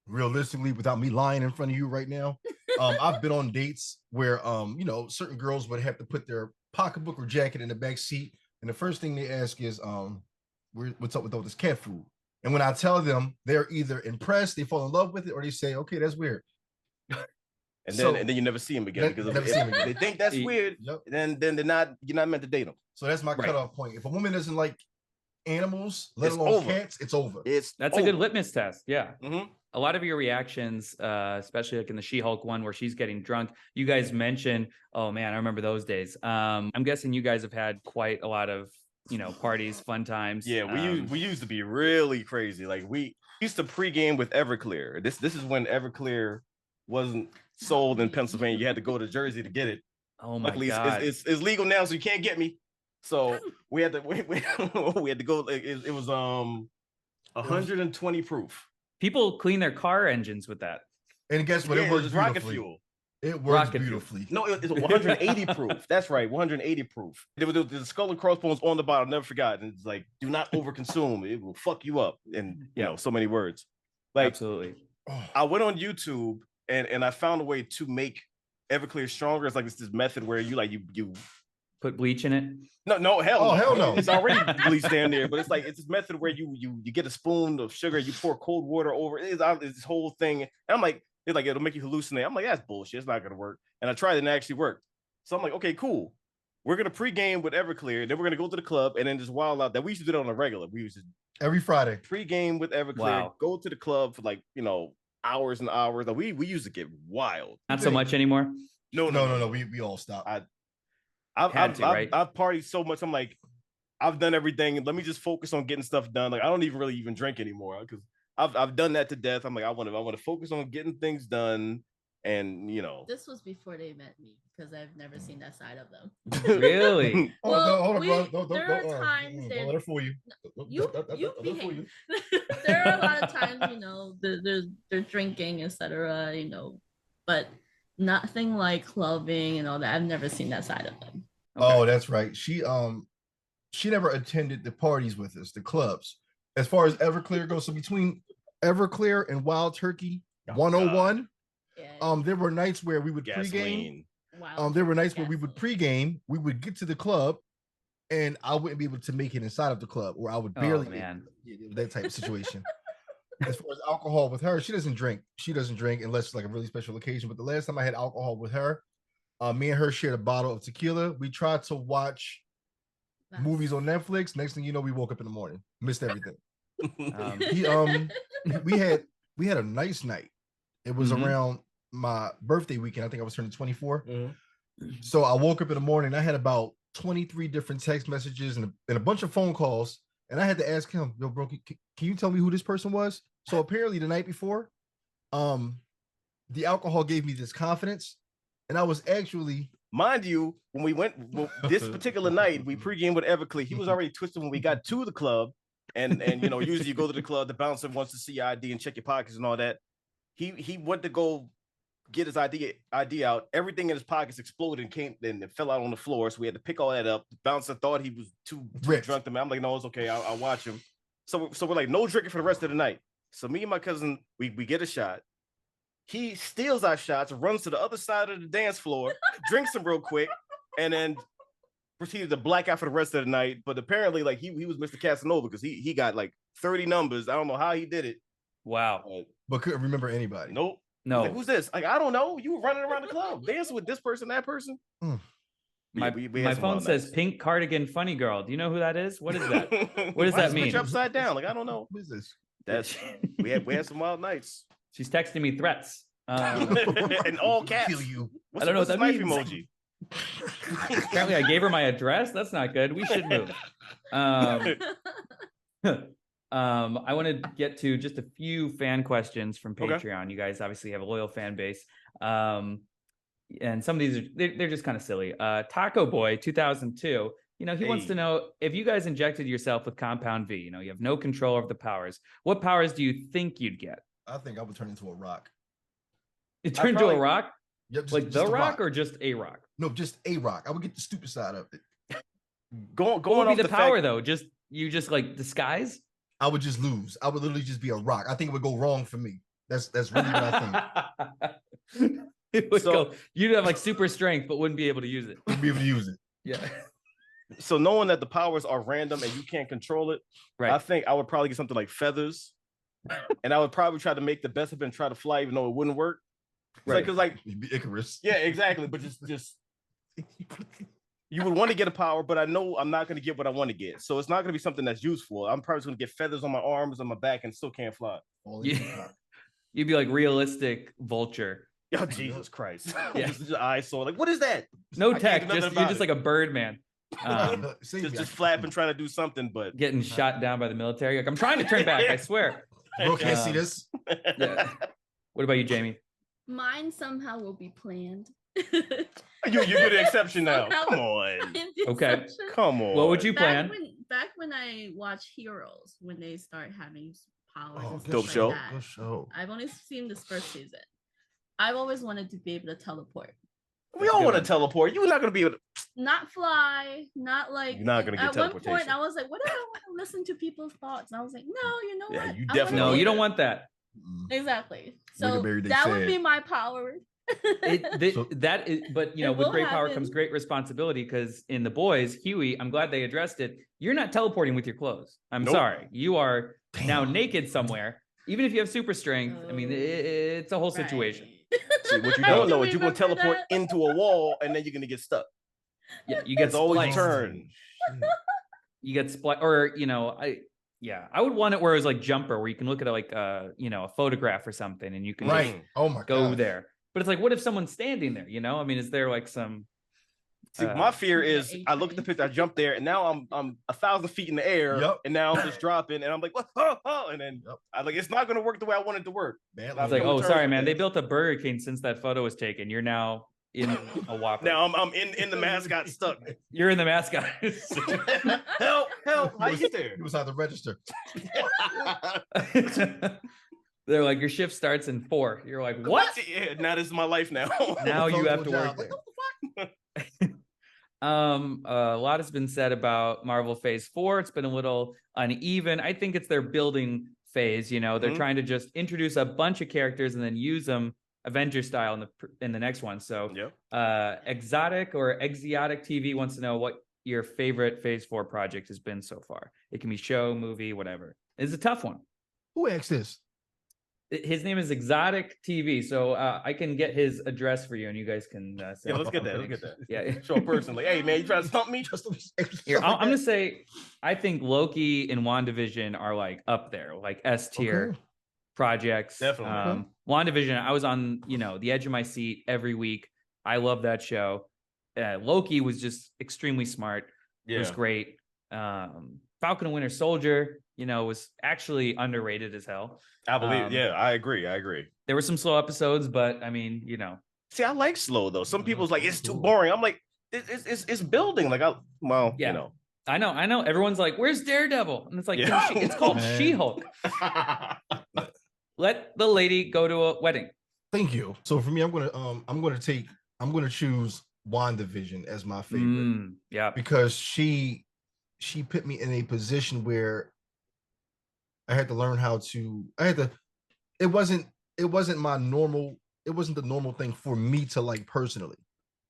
realistically, without me lying in front of you right now, I've been on dates where you know, certain girls would have to put their pocketbook or jacket in the back seat, and the first thing they ask is, what's up with all this cat food? And when I tell them, they're either impressed, they fall in love with it, or they say, okay, that's weird. And So- then you never see him again because never if see him again. they think that's Ye- weird, Yep. then you're not meant to date them. So that's my Right. cutoff point. If a woman doesn't like animals, let It's alone over. cats, it's over. That's a good litmus test. Yeah. Mhm. A lot of your reactions, especially like in the She-Hulk one where she's getting drunk, you guys mentioned, oh man, I remember those days. I'm guessing you guys have had quite a lot of, you know, parties, fun times. Yeah, we used to be really crazy. Like we used to pregame with Everclear. This is when Everclear wasn't sold in Pennsylvania. You had to go to Jersey to get it. Oh my Luckily, God. it's legal now, so you can't get me. So we had to we had to go. It was 120 proof. People clean their car engines with that. And guess what? Yeah, It it works was rocket beautifully. fuel. It works Rocket fuel. beautifully. No, it's 180 proof. That's right, 180 proof. There was the skull and crossbones on the bottle. Never forgot. And it's like, do not overconsume. It will fuck you up. And you know, so many words. Like Absolutely. Oh, I went on YouTube and I found a way to make Everclear stronger. It's like this method where you Put bleach in it. no hell Oh, hell no. It's already bleached down there, but it's like it's this method where you get a spoon of sugar, you pour cold water over it. It's this whole thing. And I'm like, they're like, it'll make you hallucinate. I'm like, that's bullshit. It's not gonna work. And I tried it and it actually worked. So I'm like, okay, cool. We're gonna pregame with Everclear, then we're gonna go to the club and then just wild out. That we used to do it on a regular. We used to every Friday. pregame with Everclear, Wow. go to the club for like, you know, hours and hours. Like we used to get wild. Not so much anymore. No. We all stopped. I've Right? I've partied so much. I'm like, I've done everything. Let me just focus on getting stuff done. Like I don't even really even drink anymore because I've done that to death. I'm like, I want to focus on getting things done, and you know, This was before they met me because I've never seen that side of them. Really? Oh, Well, no, hold on, we- bro. Don't, there don't, are don't, times don't that- let her fool you. You Don't fool behave. There are a lot of times, you know, they're drinking, etc. You know, but nothing like clubbing and all that. I've never seen that side of them. Oh, that's right. She never attended the parties with us, the clubs. As far as Everclear goes, so between Everclear and Wild Turkey Oh, 101, Yeah. there were nights where we would pregame. gasoline. Wow. There were nights where we would pregame, we would get to the club, and I wouldn't be able to make it inside of the club, or I would barely Oh, make man. it, that type of situation. As far as alcohol with her, she doesn't drink. She doesn't drink unless it's like a really special occasion. But the last time I had alcohol with her, me and her shared a bottle of tequila. We tried to watch movies on Netflix. Next thing you know, we woke up in the morning, missed everything. We had a nice night. It was Mhm. around my birthday weekend. I think I was turning 24. Mhm. So I woke up in the morning. I had about 23 different text messages and a bunch of phone calls. And I had to ask him, yo, bro, can you tell me who this person was? So apparently the night before, the alcohol gave me this confidence. And I was actually Mind you, when we went this particular night, we pregame with Everclear. He was already twisted when we got to the club, and you know, usually you go to the club, the bouncer wants to see your ID and check your pockets and all that. He went to go get his ID out. Everything in his pockets exploded and it fell out on the floor. So we had to pick all that up. The bouncer thought he was too Rich. drunk to me. I'm like, no, it's okay. I'll watch him. So we're like, no drinking for the rest of the night. So me and my cousin, we get a shot. He steals our shots, runs to the other side of the dance floor, drinks them real quick, and then proceeded to black out for the rest of the night. But apparently, like he was Mr. Casanova because he got like 30 numbers. I don't know how he did it. Wow. but couldn't remember anybody. Nope. No. Like, who's this? Like, I don't know. You were running around the club, dancing with this person, that person. Mm. My, Yeah, we had my some phone wild says nights. pink cardigan funny girl. Do you know who that is? What is that? What does Why that is the picture mean? upside down? Like, I don't know. Who is this? That's we had some wild nights. She's texting me threats. In all caps. Kill you. I don't know what what's that the knife means. emoji? Apparently, I gave her my address. That's not good. We should move. I want to get to just a few fan questions from Okay. Patreon. You guys obviously have a loyal fan base. And some of these they're just kind of silly. Taco Boy 2002. You know, he wants to Hey. know if you guys injected yourself with Compound V. You know, you have no control over the powers. What powers do you think you'd get? I think I would turn into a rock. It turned into a probably- rock, Yep, like just the a rock, or just a rock? no, just a rock. I would get the stupid side of it. Going What would off be the the power fact, though? Just you just like disguise? I would just lose. I would literally just be a rock. I think it would go wrong for me. That's really what I think. It would So- go, you'd have like super strength, but wouldn't be able to use it. We'll be able to use it. Yeah. So knowing that the powers are random and you can't control it, I Right. think I would probably get something like feathers, and I would probably try to make the best of it and try to fly, even though it wouldn't work. Right. Because like, You'd be Icarus. yeah, exactly. But just you would want to get a power, but I know I'm not going to get what I want to get. So it's not going to be something that's useful. I'm probably going to get feathers on my arms, on my back, and still can't fly. All in Yeah. the top. You'd be like realistic vulture. Oh, Jesus Christ. Yeah. Just your eyes so like, what is that? No I can't tech, do nothing just you're about just it. like a bird man. Save Just, me. just flapping, trying to do something, but Getting shot down by the military. Like, I'm trying to turn back, I swear. Bro, can't see Um, this. Yeah. What about you, Jamie? Mine somehow will be planned. you're the exception now. Somehow Come on. I'm the Okay. exception. Come on. What would you plan? Back when I watch Heroes, when they start having powers, Oh, and good Dope stuff show. like that, Good show. I've only seen this first season. I've always wanted to be able to teleport, We all want to teleport. You're not going to be able to. not fly, not like. You're not gonna get At one point, teleportation. I was like, "What if I want to listen to people's thoughts?" And I was like, "No, you know Yeah, what? you I wanna definitely- No, be you don't able- want that. Mm. Exactly. So Wiggleberry, they that would be said. my power. So- That is, but you know, It with will great power comes happen. great responsibility. Because in The Boys, Huey, I'm glad they addressed it. You're not teleporting with your clothes. I'm Nope. sorry. You are now Damn. naked somewhere. Even if you have super strength, I mean, Oh. it's a whole situation. See, what you I don't do know is you're going to remember teleport that. into a wall and then you're going to get stuck. Yeah, you get It's always spliced. turn. You get split, or you know, I would want it where it was like Jumper, where you can look at like you know, a photograph or something, and you can just Right. Oh my go god. there. But it's like, what if someone's standing there? You know, I mean, is there like some? See, Uh, my fear Yeah, is I look at the picture, I jump there, and now I'm 1,000 feet in the air, Yup. and now I'm just dropping, and I'm like, what? Oh, oh, and then Yup. I like it's not going to work the way I want it to work. Bad It's luck. like, no oh, terms sorry, with man. They that. built a Burger King since that photo was taken. You're now in a Whopper. Now I'm in the mascot stuck. You're in the mascot. help! How you there? He was out to register. They're like, your shift starts in 4. You're like, what? Yeah, now this is my life now. Now you Phone have to job. work Like, there. what the fuck? A lot has been said about Marvel Phase 4. It's been a little uneven. I think it's their building phase. You know, they're Mhm. trying to just introduce a bunch of characters and then use them Avenger style in the next one. So, Yep. Exotic or Exotic TV wants to know what your favorite Phase 4 project has been so far. It can be show, movie, whatever. It's a tough one. Who asked this? His name is Exotic TV, so I can get his address for you, and you guys can. Say Yeah, let's get that. Let's get that. Yeah. Show a person like, hey man, you trying to stump me? Just Here, I'm gonna say, I think Loki and WandaVision are like up there, like S tier Okay. projects. Definitely. WandaVision, I was on, you know, the edge of my seat every week. I love that show. Loki was just extremely smart. It was great. Falcon and Winter Soldier, you know, was actually underrated as hell. I believe. Um, Yeah, I agree. I agree. There were some slow episodes, but I mean, you know, See, I like slow though. Some people's like it's too boring. I'm like, it's building. Like Yeah. you know. I know. Everyone's like, "Where's Daredevil?" And it's like, Yeah. it's called Man. She-Hulk. Let the lady go to a wedding. Thank you. So for me, I'm gonna choose WandaVision as my favorite Yeah. because she put me in a position where I had to learn how to. It wasn't my normal. It wasn't the normal thing for me to like personally,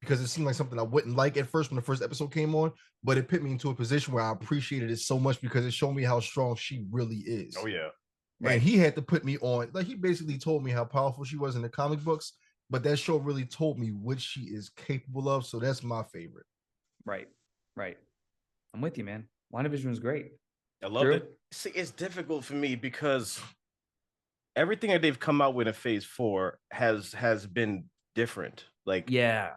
because it seemed like something I wouldn't like at first when the first episode came on. But it put me into a position where I appreciated it so much because it showed me how strong she really is. Oh yeah. Right. And he had to put me on, like he basically told me how powerful she was in the comic books, but that show really told me what she is capable of. So that's my favorite. Right. I'm with you, man. WandaVision was great. I love Drew? it. See, it's difficult for me because everything that they've come out with in Phase 4 has been different. Like Yeah.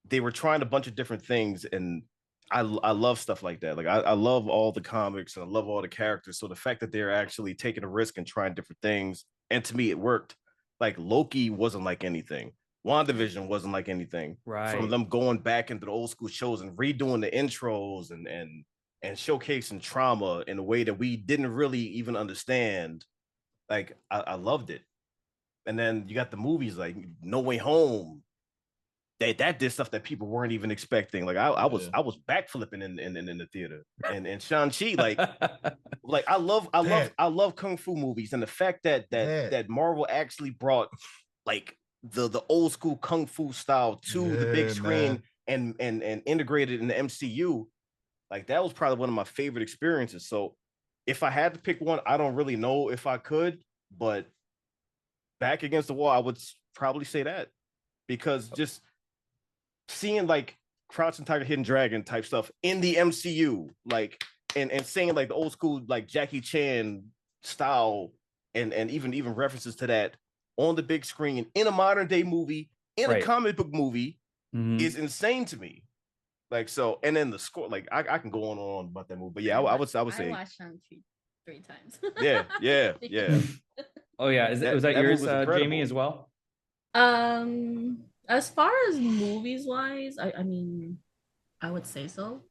they were trying a bunch of different things, and I love stuff like that. Like I love all the comics and I love all the characters. So the fact that they're actually taking a risk and trying different things, and to me it worked. Like Loki wasn't like anything. WandaVision wasn't like anything. Right. From them going back into the old school shows and redoing the intros and showcasing trauma in a way that we didn't really even understand. Like I loved it. And then you got the movies like No Way Home, that did stuff that people weren't even expecting. Like I was Yeah. I was backflipping in the theater. And Shang-Chi, like I love kung fu movies, and the fact that Marvel actually brought like the old school kung fu style to the big Yeah, screen man. and integrated in the MCU, like that was probably one of my favorite experiences. So if I had to pick one, I don't really know if I could, but back against the wall, I would probably say that, because just seeing like Crouching Tiger, Hidden Dragon type stuff in the MCU, like and seeing like the old school like Jackie Chan style and even references to that on the big screen in a modern day movie, in a Right. comic book movie, Mhm. is insane to me. Like, so, and then the score, like I can go on and on about that movie, but yeah, I would I say, watched Shang-Chi 3 times. yeah. Oh yeah, was that That yours, movie was Jamie, incredible. as well? As far as movies wise, I mean, I would say so.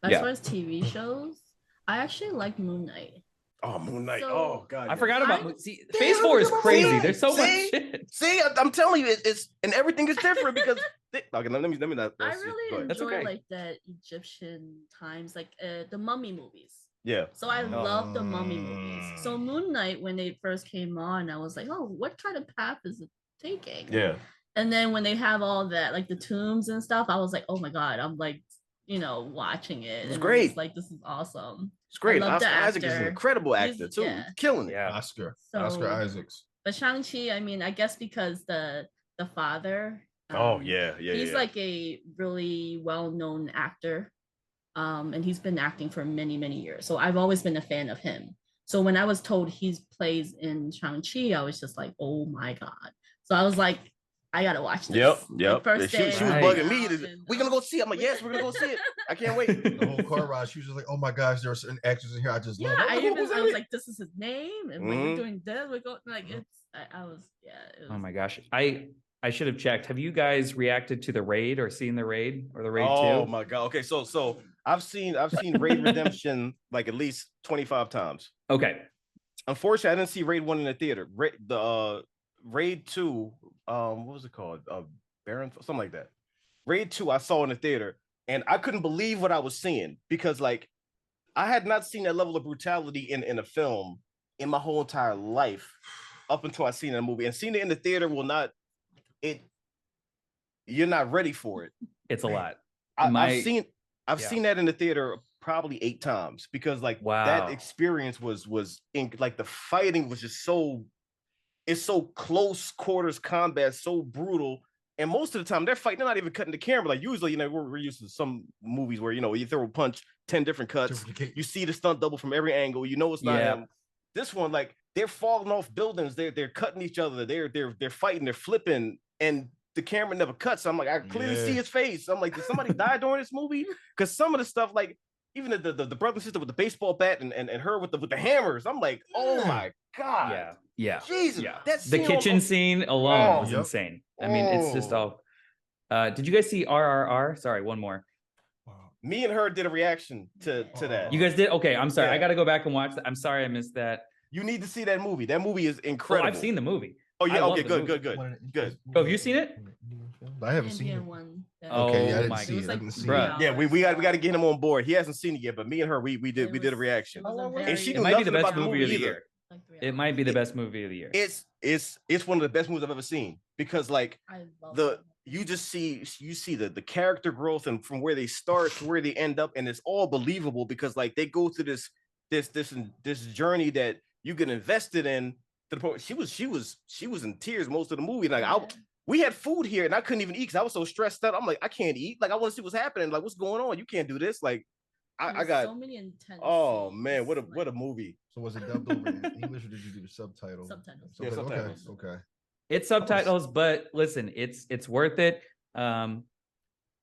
But Yeah. as far as TV shows, I actually like Moon Knight. Oh, Moon Knight. So- oh God, I yes. forgot about I- see Damn, Phase I 4 is forgot about crazy. that. There's so much See? shit. See, I'm telling you, it's and everything is different because okay, let me not. I let's just- go really ahead. That's enjoy okay. like the Egyptian times, like the Mummy movies. Yeah. So I love the Mummy movies. So Moon Knight, when they first came on, I was like, oh, what kind of path is it taking? Yeah. And then when they have all that, like the tombs and stuff, I was like, oh my god, I'm like, watching it. It was and great. I'm just like, this is awesome. It's great. love the Oscar Isaac is an actor. incredible He's- actor too. yeah. He's killing it. Yeah. Oscar So- Isaacs. But Shang-Chi, I mean, I guess because the father. Oh yeah. He's like a really well-known actor. And he's been acting for many, many years. So I've always been a fan of him. So when I was told he plays in Shang-Chi, I was just like, oh my God. So I was like, I gotta watch this. Yep. Like, first She day was it Right. bugging came me. out, and We're gonna go see it. I'm like, yes, we're gonna go see it. I can't wait. The whole car ride, she was just like, "Oh my gosh, there are certain actors in here I just Yeah, love." I Who was was it? like, this is his name, and like, Mhm. we're doing this. We're going like it's. I was yeah. It was, Oh my gosh. I should have checked. Have you guys reacted to the Raid or seen the Raid or the Raid 2? Oh my God. Okay, so I've seen Raid Redemption like at least 25 times. Okay. Unfortunately, I didn't see Raid 1 in the theater. Raid 2, what was it called? Baron, something like that. Raid 2, I saw in the theater, and I couldn't believe what I was seeing because, like, I had not seen that level of brutality in a film in my whole entire life up until I seen that movie. And seeing it in the theater you're not ready for it. It's a lot. I've Yeah. seen that in the theater probably 8 times because like Wow. that experience was in like the fighting was just it's so close quarters combat, so brutal. And most of the time they're fighting, they're not even cutting the camera. Like usually, we're used to some movies where you throw a punch, 10 different cuts, you see the stunt double from every angle, it's not Yeah. him. This one, like they're falling off buildings, they're cutting each other, they're fighting, they're flipping, and the camera never cuts. So I'm like, I clearly see his face. I'm like, did somebody die during this movie? Because some of the stuff, like even the brother and sister with the baseball bat and her with the hammers, I'm like, oh my God. Yeah. Yeah. Jesus. Yeah. That The scene kitchen scene alone was Yep. insane. I mean, it's just all. Did you guys see RRR? Sorry, one more. Me and her did a reaction to that. You guys did? Okay, I'm sorry. I Yeah. got to go back and watch that. I'm sorry I missed that. You need to see that movie. That movie is Oh, incredible. I've seen the movie. Oh I yeah. love Okay. the Good. movie. Good. Oh, have you seen it? I haven't seen Indian it. one. Oh, Okay, yeah, I didn't my- see It it. was I like didn't see 3 it. Bruh. Yeah, we got to hours. get him on board. He hasn't seen it yet, but me and her, we did It a was- reaction. it was a And very- she It knew might be the nothing best about the movie of the movie year. like 3 It hours. might be the best movie of the year. It's one of the best movies I've ever seen because like I love the it. you see the character growth and from where they start to where they end up, and it's all believable because like they go through this journey that you get invested in to the point she was in tears most of the movie. Like Yeah. we had food here and I couldn't even eat because I was so stressed out. I'm like, I can't eat. Like I want to see what's happening. Like what's going on? You can't do this. Like I There's got so many intense. oh scenes, man, what a like, movie. So was it dubbed over in English or did you do the subtitle? Subtitles. Yeah, subtitles. Okay. It's subtitles, but listen, it's worth it.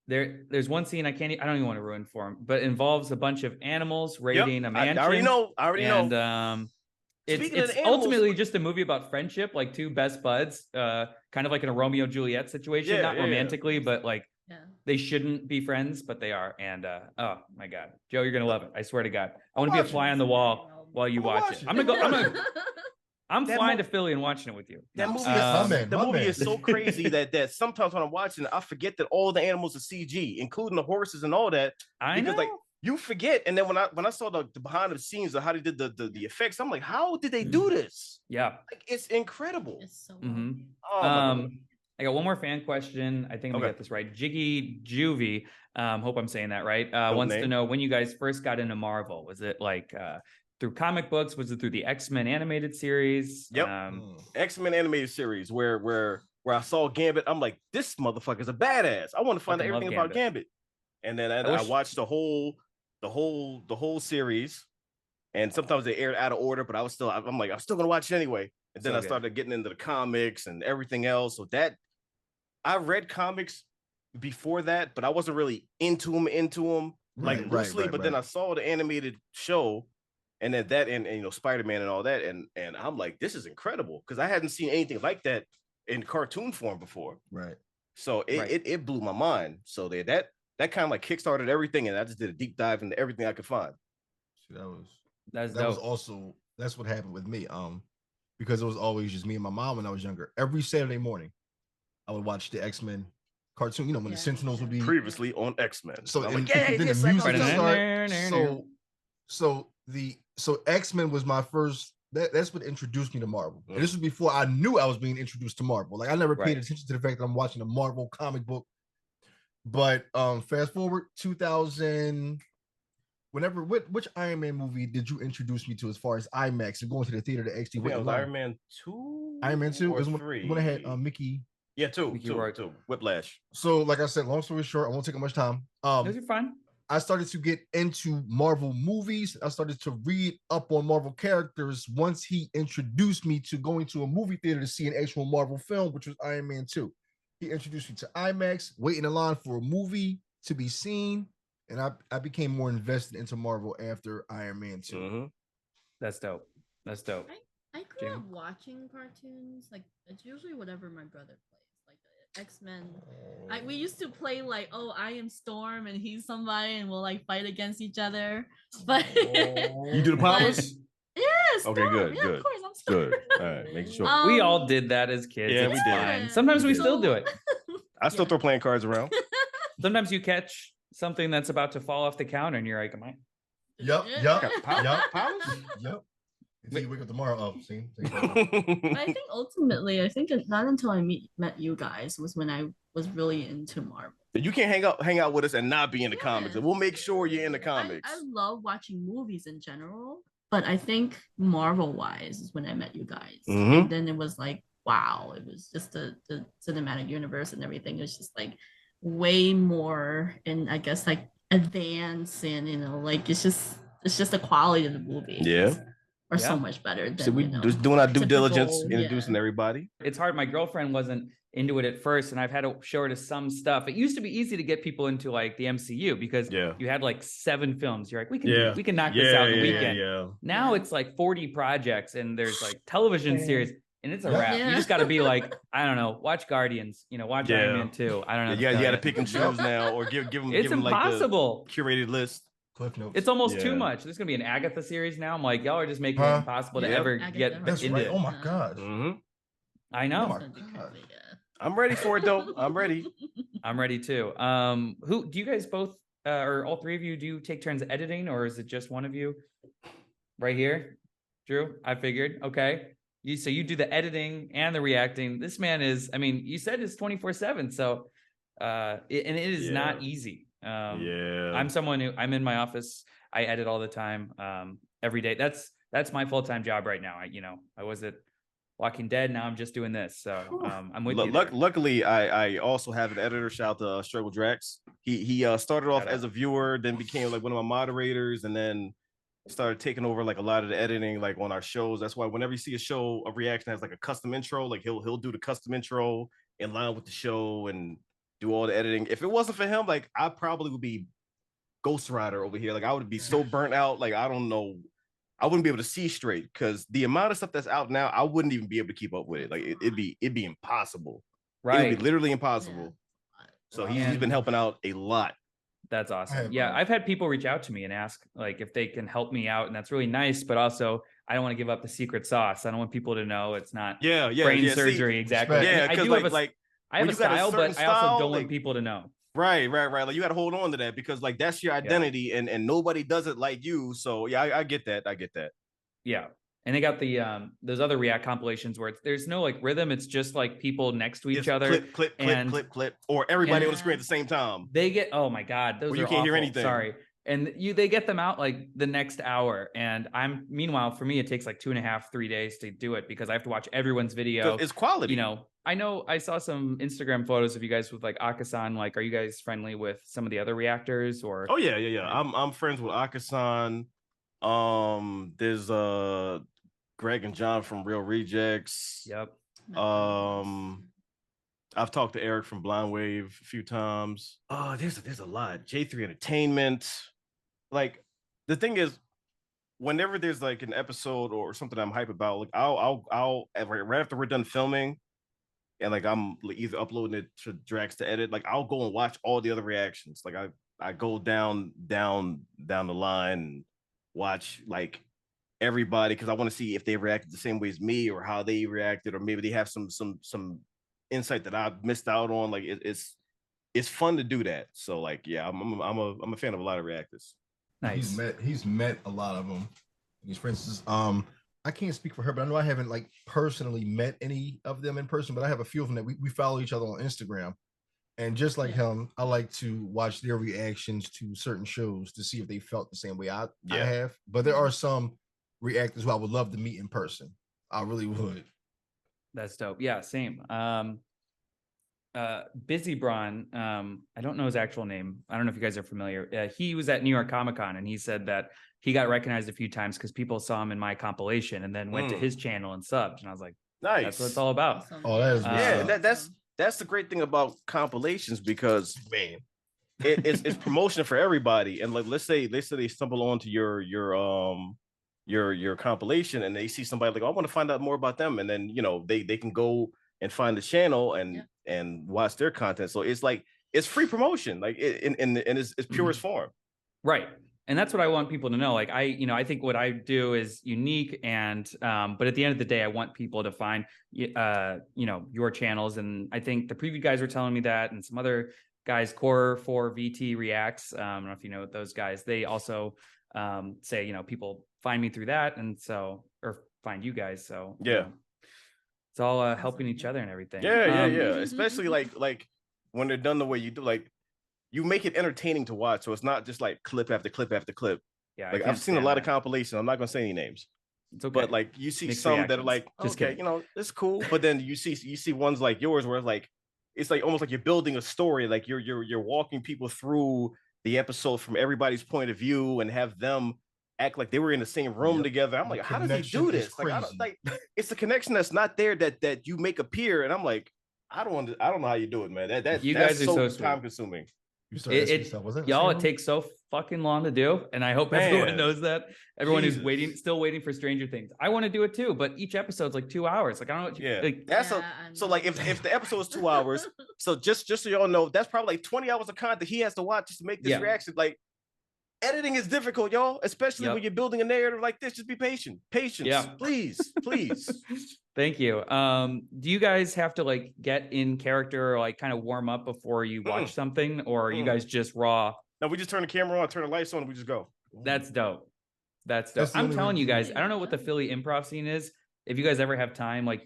There's one scene I don't even want to ruin for him, but it involves a bunch of animals raiding a mansion. I already know. And Speaking of it's the animals- ultimately just a movie about friendship, like two best buds, kind of like in a Romeo and Juliet situation, Yeah, not yeah. romantically, but like Yeah. they shouldn't be friends, but they are. And oh my God, Joe, you're gonna love it. I swear to God, I want to be a watch it. fly on the wall while you I'm gonna watch watch it. it. I'm gonna go. I'm That flying mo- to Philly and watching it with you. That No, movie, my is, man, the my movie man. is so crazy that sometimes when I'm watching it, I forget that all the animals are CG, including the horses and all that. I Because know. like you forget, and then when I saw the behind the scenes of how they did the effects, I'm like, how did they do this? Yeah. Like it's incredible. It's so Mhm. Oh my God. I got one more fan question. I think I'm gonna Okay. get this right. Jiggy Juvie, hope I'm saying that right. Dope Wants to name. know when you guys first got into Marvel. Was it like through comic books? Was it through the X-Men animated series? Yep. X-Men animated series where I saw Gambit. I'm like, this motherfucker's a badass. I want to find out Fucking love everything about Gambit. And then I wish- watched the whole series. And sometimes they aired out of order, but I'm still gonna watch it anyway. And then So I good. started getting into the comics and everything else. So that I read comics before that, but I wasn't really into them like Right, loosely. right, But then right. I saw the animated show, and then that and you know Spider-Man and all that, and I'm like, this is incredible because I hadn't seen anything like that in cartoon form before. Right. So it blew my mind. So that kind of like kickstarted everything, and I just did a deep dive into everything I could find. See, that was That's also that's what happened with me. Because it was always just me and my mom when I was younger. Every Saturday morning, I would watch the X-Men cartoon. You know, when the Yeah, Sentinels would be Previously on X-Men. so I'm and like, then the yes, music Right, would and start. So X-Men was my first. That's what introduced me to Marvel. And this was before I knew I was being introduced to Marvel. Like I never paid Right. attention to the fact that I'm watching a Marvel comic book. But fast forward 2000. Which Iron Man movie did you introduce me to as far as IMAX and going to the theater to actually I think wait it in was line? Iron Man 2. Iron Man 2 or is when 3. I had Mickey. Yeah, two. Mickey Rourke. Whiplash. So, like I said, long story short, I won't take up much time. those are fun. I started to get into Marvel movies. I started to read up on Marvel characters once he introduced me to going to a movie theater to see an actual Marvel film, which was Iron Man 2. He introduced me to IMAX, waiting in line for a movie to be seen, and I became more invested into Marvel after Iron Man 2. Mm-hmm. That's dope. That's dope. I grew Jamie? up watching cartoons. Like it's usually whatever my brother plays, like the X-Men. We used to play like, oh, I am Storm and he's somebody, and we'll like fight against each other. But You do the powers? yes, Okay, good, yeah, good, of course, I'm Storm. Good. All right, making sure. We Um, all did that as kids. Yeah, It's we did. fine. Sometimes we did. still do it. I still yeah. throw playing cards around. Sometimes you catch something that's about to fall off the counter and you're like, am I? Yup. Powers? Yep. Until you wake up tomorrow. Oh, see? But I think ultimately, not until I met you guys was when I was really into Marvel. You can't hang out with us and not be in the comics. And we'll make sure you're in the comics. I love watching movies in general, but I think Marvel wise is when I met you guys. Mhm. And then it was like, wow, it was just the cinematic universe and everything. It was just like way more, and I guess like advanced, and you know, like it's just the quality of the movie. Yeah. Are Yeah. so much better than So we you know, just doing our due typical, diligence, yeah. introducing everybody. It's hard. My girlfriend wasn't into it at first, and I've had to show her to some stuff. It used to be easy to get people into like the MCU because Yeah. you had like 7 films. You're like, we Yeah. can knock this out in a yeah, weekend. Yeah. Now it's like 40 projects, and there's like television series, and it's a Yeah. wrap. You Yeah. just got to be like, I don't know, watch Guardians. You know, watch Iron Yeah. Man 2. I don't know. You what to got tell to pick and choose now, or give them. It's give them like the impossible. curated list. Cliff Notes. It's almost too Yeah. much. There's gonna be an Agatha series now. I'm like, y'all are just making Huh? it impossible to Yep. ever Agatha. get That's into right. it. Oh my gosh. Mm-hmm. I Oh know. my It's gonna be gosh. crazy, yeah. I'm ready for it though. I'm ready. I'm ready too. Who do you guys both or all three of you do you take turns editing, or is it just one of you? Right here, Drew. I figured. Okay. So you do the editing and the reacting. This man is. I mean, you said it's 24/7. So, and it is not Yeah. easy. Yeah. I'm someone who I'm in my office. I edit all the time, every day. That's my full-time job right now. I was at Walking Dead. Now I'm just doing this. So I'm with you. there. Luckily, I also have an editor. Shout out to Struggle Drax. He started off Shout out. as a viewer, then became like one of my moderators, and then started taking over like a lot of the editing, like on our shows. That's why whenever you see a show of reaction has like a custom intro, like he'll do the custom intro in line with the show and do all the editing. If it wasn't for him, like I probably would be Ghost Rider over here. Like I would be so burnt out. Like I don't know. I wouldn't be able to see straight because the amount of stuff that's out now, I wouldn't even be able to keep up with it. Like it'd be impossible. It would Right. be literally impossible. So he's been helping out a lot. That's awesome. have, Yeah, I've had people reach out to me and ask like if they can help me out, and that's really nice. But also, I don't want to give up the secret sauce. I don't want people to know it's not Yeah, yeah, brain yeah. surgery. See, exactly. respect. yeah, I because do have a, like I have when a you got a style, certain but I also style, don't want like- people to know. right. Like you got to hold on to that because like that's your identity, and nobody does it like you. So yeah, I get that. I get that. Yeah. And they got the those other React compilations where there's no like rhythm. It's just like people next to each It's other. clip, clip, clip, and- clip, or everybody Yeah. on the screen at the same time. They get, oh my God, those Where are you can't hear awful. anything. Sorry. And they get them out like the next hour. And meanwhile, for me, it takes like 2.5, 3 days to do it because I have to watch everyone's video. 'Cause it's quality. You know, I saw some Instagram photos of you guys with like Akasan. Like, are you guys friendly with some of the other reactors or? Oh yeah. I'm friends with Akasan. There's Greg and John from Real Rejects. Yep. I've talked to Eric from Blind Wave a few times. Oh, there's a lot. J3 Entertainment. Like the thing is, whenever there's like an episode or something I'm hype about, like I'll right after we're done filming, and like I'm either uploading it to Drax to edit, like I'll go and watch all the other reactions. Like I go down the line and watch like everybody because I want to see if they reacted the same way as me or how they reacted, or maybe they have some insight that I missed out on. Like it's fun to do that. So like yeah, I'm a fan of a lot of reactors. Nice. He's met a lot of them. For instance, I can't speak for her, but I know I haven't like personally met any of them in person, but I have a few of them that we follow each other on Instagram. And just like him, I like to watch their reactions to certain shows to see if they felt the same way I have. But there are some reactors who I would love to meet in person. I really would. That's dope. Yeah, same. Busy Braun, I don't know his actual name. I don't know if you guys are familiar. He was at New York Comic Con and he said that he got recognized a few times because people saw him in my compilation and then went to his channel and subbed. And I was like, nice. That's what it's all about. Awesome. Oh, that is Yeah, that's the great thing about compilations because man, it's promotion for everybody. And like let's say they stumble onto your compilation and they see somebody like, oh, I want to find out more about them, and then you know they can go and find the channel and watch their content. So it's like it's free promotion, like in its purest form. Right. And that's what I want people to know. Like I think what I do is unique and but at the end of the day, I want people to find your channels. And I think the preview guys were telling me that, and some other guys, Core 4 VT Reacts. I don't know if you know those guys. They also say, people find me through that, and so or find you guys. So yeah. It's all helping each other and everything. Yeah. Especially like when they're done the way you do, like you make it entertaining to watch. So it's not just like clip after clip after clip. Yeah. Like I've seen a lot of compilations. I'm not gonna say any names. It's okay. But like you see Mixed some reactions. that are like, Just okay, kidding. it's cool. But then you see ones like yours where it's like almost like you're building a story. Like you're walking people through the episode from everybody's point of view and have them act like they were in the same room together. I'm like, how does he do this? Like, I don't, like it's the connection that's not there that you make appear. And I'm like, I don't know how you do it, man. That's guys are so time consuming. It takes so fucking long to do, and I hope everyone knows that. Everyone who's still waiting for Stranger Things. I want to do it too, but each episode's like 2 hours. Like I don't know what you so like if the episode is 2 hours, so just so y'all know, that's probably like 20 hours of content he has to watch just to make this reaction. Like editing is difficult, y'all, especially when you're building a narrative like this. Just be patient. Patience, please. Thank you. Do you guys have to like get in character or like kind of warm up before you watch something, or are you guys just raw? No, we just turn the camera on, turn the lights on, and we just go. That's dope. I'm telling you guys, I don't know what the Philly improv scene is. If you guys ever have time, like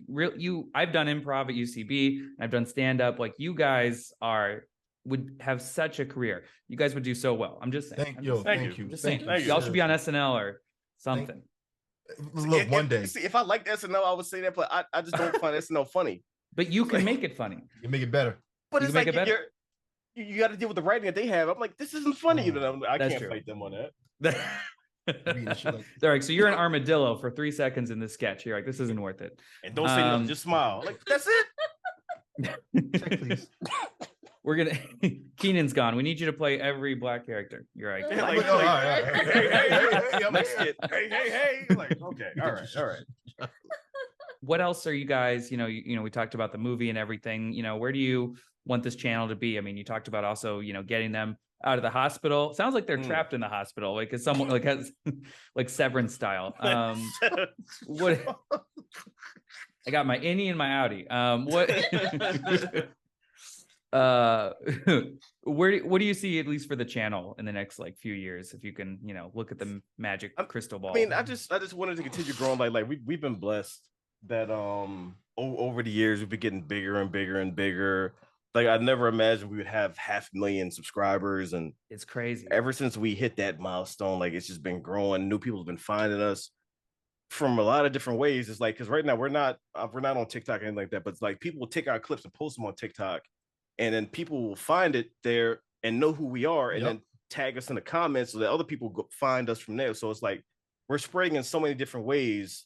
I've done improv at UCB, and I've done stand up. Like you guys would have such a career. You guys would do so well. I'm just saying. Thank you. I'm just saying. Y'all should be on SNL or something. Look, one day. See, if I liked SNL, I would say that, but I just don't find SNL funny. But you can make it funny. You make it better. But it's like you got to deal with the writing that they have. I'm like, this isn't funny. I can't fight them on that. They're like, so you're an armadillo for 3 seconds in this sketch. You're like, this isn't worth it. And don't say nothing, just smile. Like, that's it. Check, please. We're gonna Keenan's gone. We need you to play every black character. You're like, hey. Like, okay, all right. What else are you guys? We talked about the movie and everything. Where do you want this channel to be? I mean, you talked about also, getting them out of the hospital. Sounds like they're Mm. trapped in the hospital, like as someone like has like Severance style. What? I got my innie and my outie. What? What do you see, at least for the channel, in the next like few years, if you can, you know, look at the magic crystal ball? I mean, I just wanted to continue growing. Like we've been blessed that over the years we've been getting bigger and bigger and bigger. Like I never imagined we would have 500,000 subscribers, and It's crazy. ever since we hit that milestone, like it's just been growing. New people have been finding us from a lot of different ways. It's like, because right now we're not on TikTok or anything like that, but it's like people will take our clips and post them on TikTok, and then people will find it there and know who we are, and Yep. then tag us in the comments so that other people go find us from there. So it's like we're spreading in so many different ways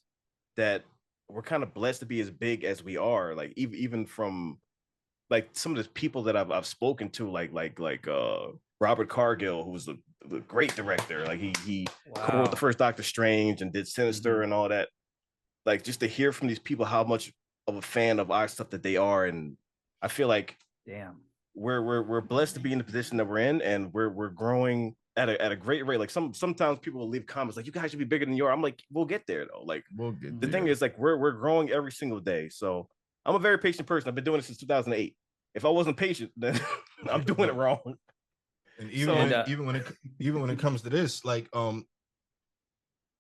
that we're kind of blessed to be as big as we are. Like even from like some of the people that I've spoken to, like Robert Cargill, who was the great director. Like he co-wrote the first Doctor Strange and did Sinister and all that. Like just to hear from these people how much of a fan of our stuff that they are, and I feel like Damn. we're blessed to be in the position that we're in, and we're growing at a great rate. Like sometimes people will leave comments like, "You guys should be bigger than you are." I'm like, we'll get there though. Like We'll get the there. thing is, like we're growing every single day. So I'm a very patient person. I've been doing it since 2008. If I wasn't patient, then I'm doing it wrong. And even So- when it comes to this, like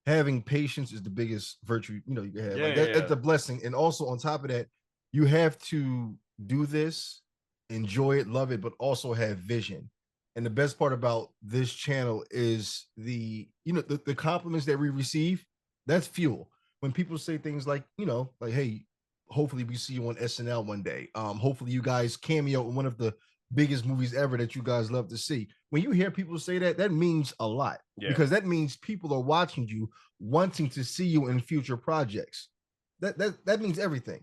having patience is the biggest virtue, you know, you can have. Like, that's a blessing. And also on top of that, you have to do this, enjoy it, love it, but also have vision. And the best part about this channel is the compliments that we receive. That's fuel. When people say things like, you know, like, hey, hopefully we see you on SNL one day. Hopefully you guys cameo in one of the biggest movies ever that you guys love to see. When you hear people say that, that means a lot, because that means people are watching you, wanting to see you in future projects. That means everything.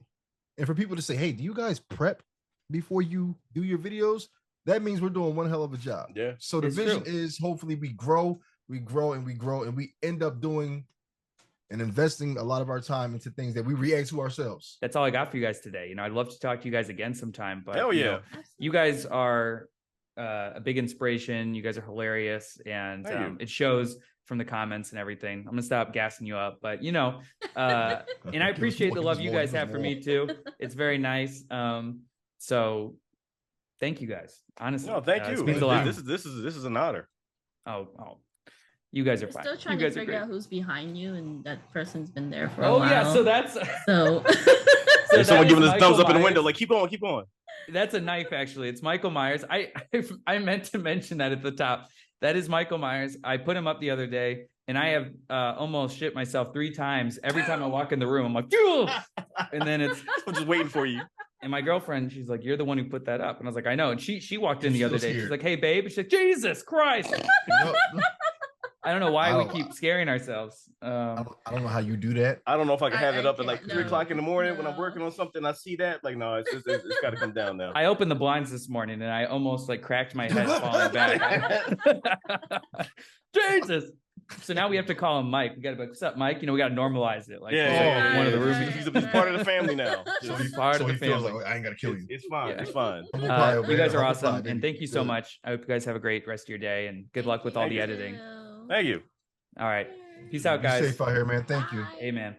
And for people to say, hey, do you guys prep before you do your videos? That means we're doing one hell of a job. Yeah. So the It's vision true. is hopefully we grow, and we end up doing and investing a lot of our time into things that we react to ourselves. That's all I got for you guys today. You know, I'd love to talk to you guys again sometime, but Hell you yeah. know, you guys are a big inspiration. You guys are hilarious, and Thank you. it shows from the comments and everything. I'm gonna stop gassing you up, but you know, and I appreciate the love you guys have for me too. It's very nice. So thank you guys. Honestly, No, thank this you. means a lot. This is an honor. Oh, you guys are We're fine. still trying You to guys are figure great. out who's behind you, and that person's been there for a Oh while. yeah, so that's so. So There's someone that giving is us a thumbs Michael up in the window, Myers. like keep on, keep on. That's a knife, actually. It's Michael Myers. I meant to mention that at the top. That is Michael Myers. I put him up the other day, and I have almost shit myself 3 times. Every time I walk in the room, I'm like, "Phew!" And then it's I'm just waiting for you. and my girlfriend, she's like, "You're the one who put that up," and I was like, "I know." And she walked in And the she other was day. She's scared. like, "Hey, babe," and she's like, "Jesus Christ!" I don't know why we keep scaring ourselves. I don't know how you do that. I don't know if I can have it I up at like can't, 3:00 in the morning when I'm no. working on something. I see that, like, no, it's got to come down now. I opened the blinds this morning, and I almost like cracked my head falling back. Jesus. So now we have to call him Mike. We got to be like, "What's up, Mike?" You know, we got to normalize it. Like, Yeah, one of the yeah, roomies. yeah. He's part of the family now. So He's he, part so of the he feels family. like, I ain't gotta kill you. It's fine. Yeah. It's fine. Humble pie over You here, guys are humble awesome, pie, and baby. thank you so Good. much. I hope you guys have a great rest of your day, and good luck with all the editing. Thank you. All right, peace out, Be guys. safe out here, man. Thank you. Amen.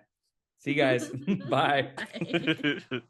See you guys. Bye. Bye.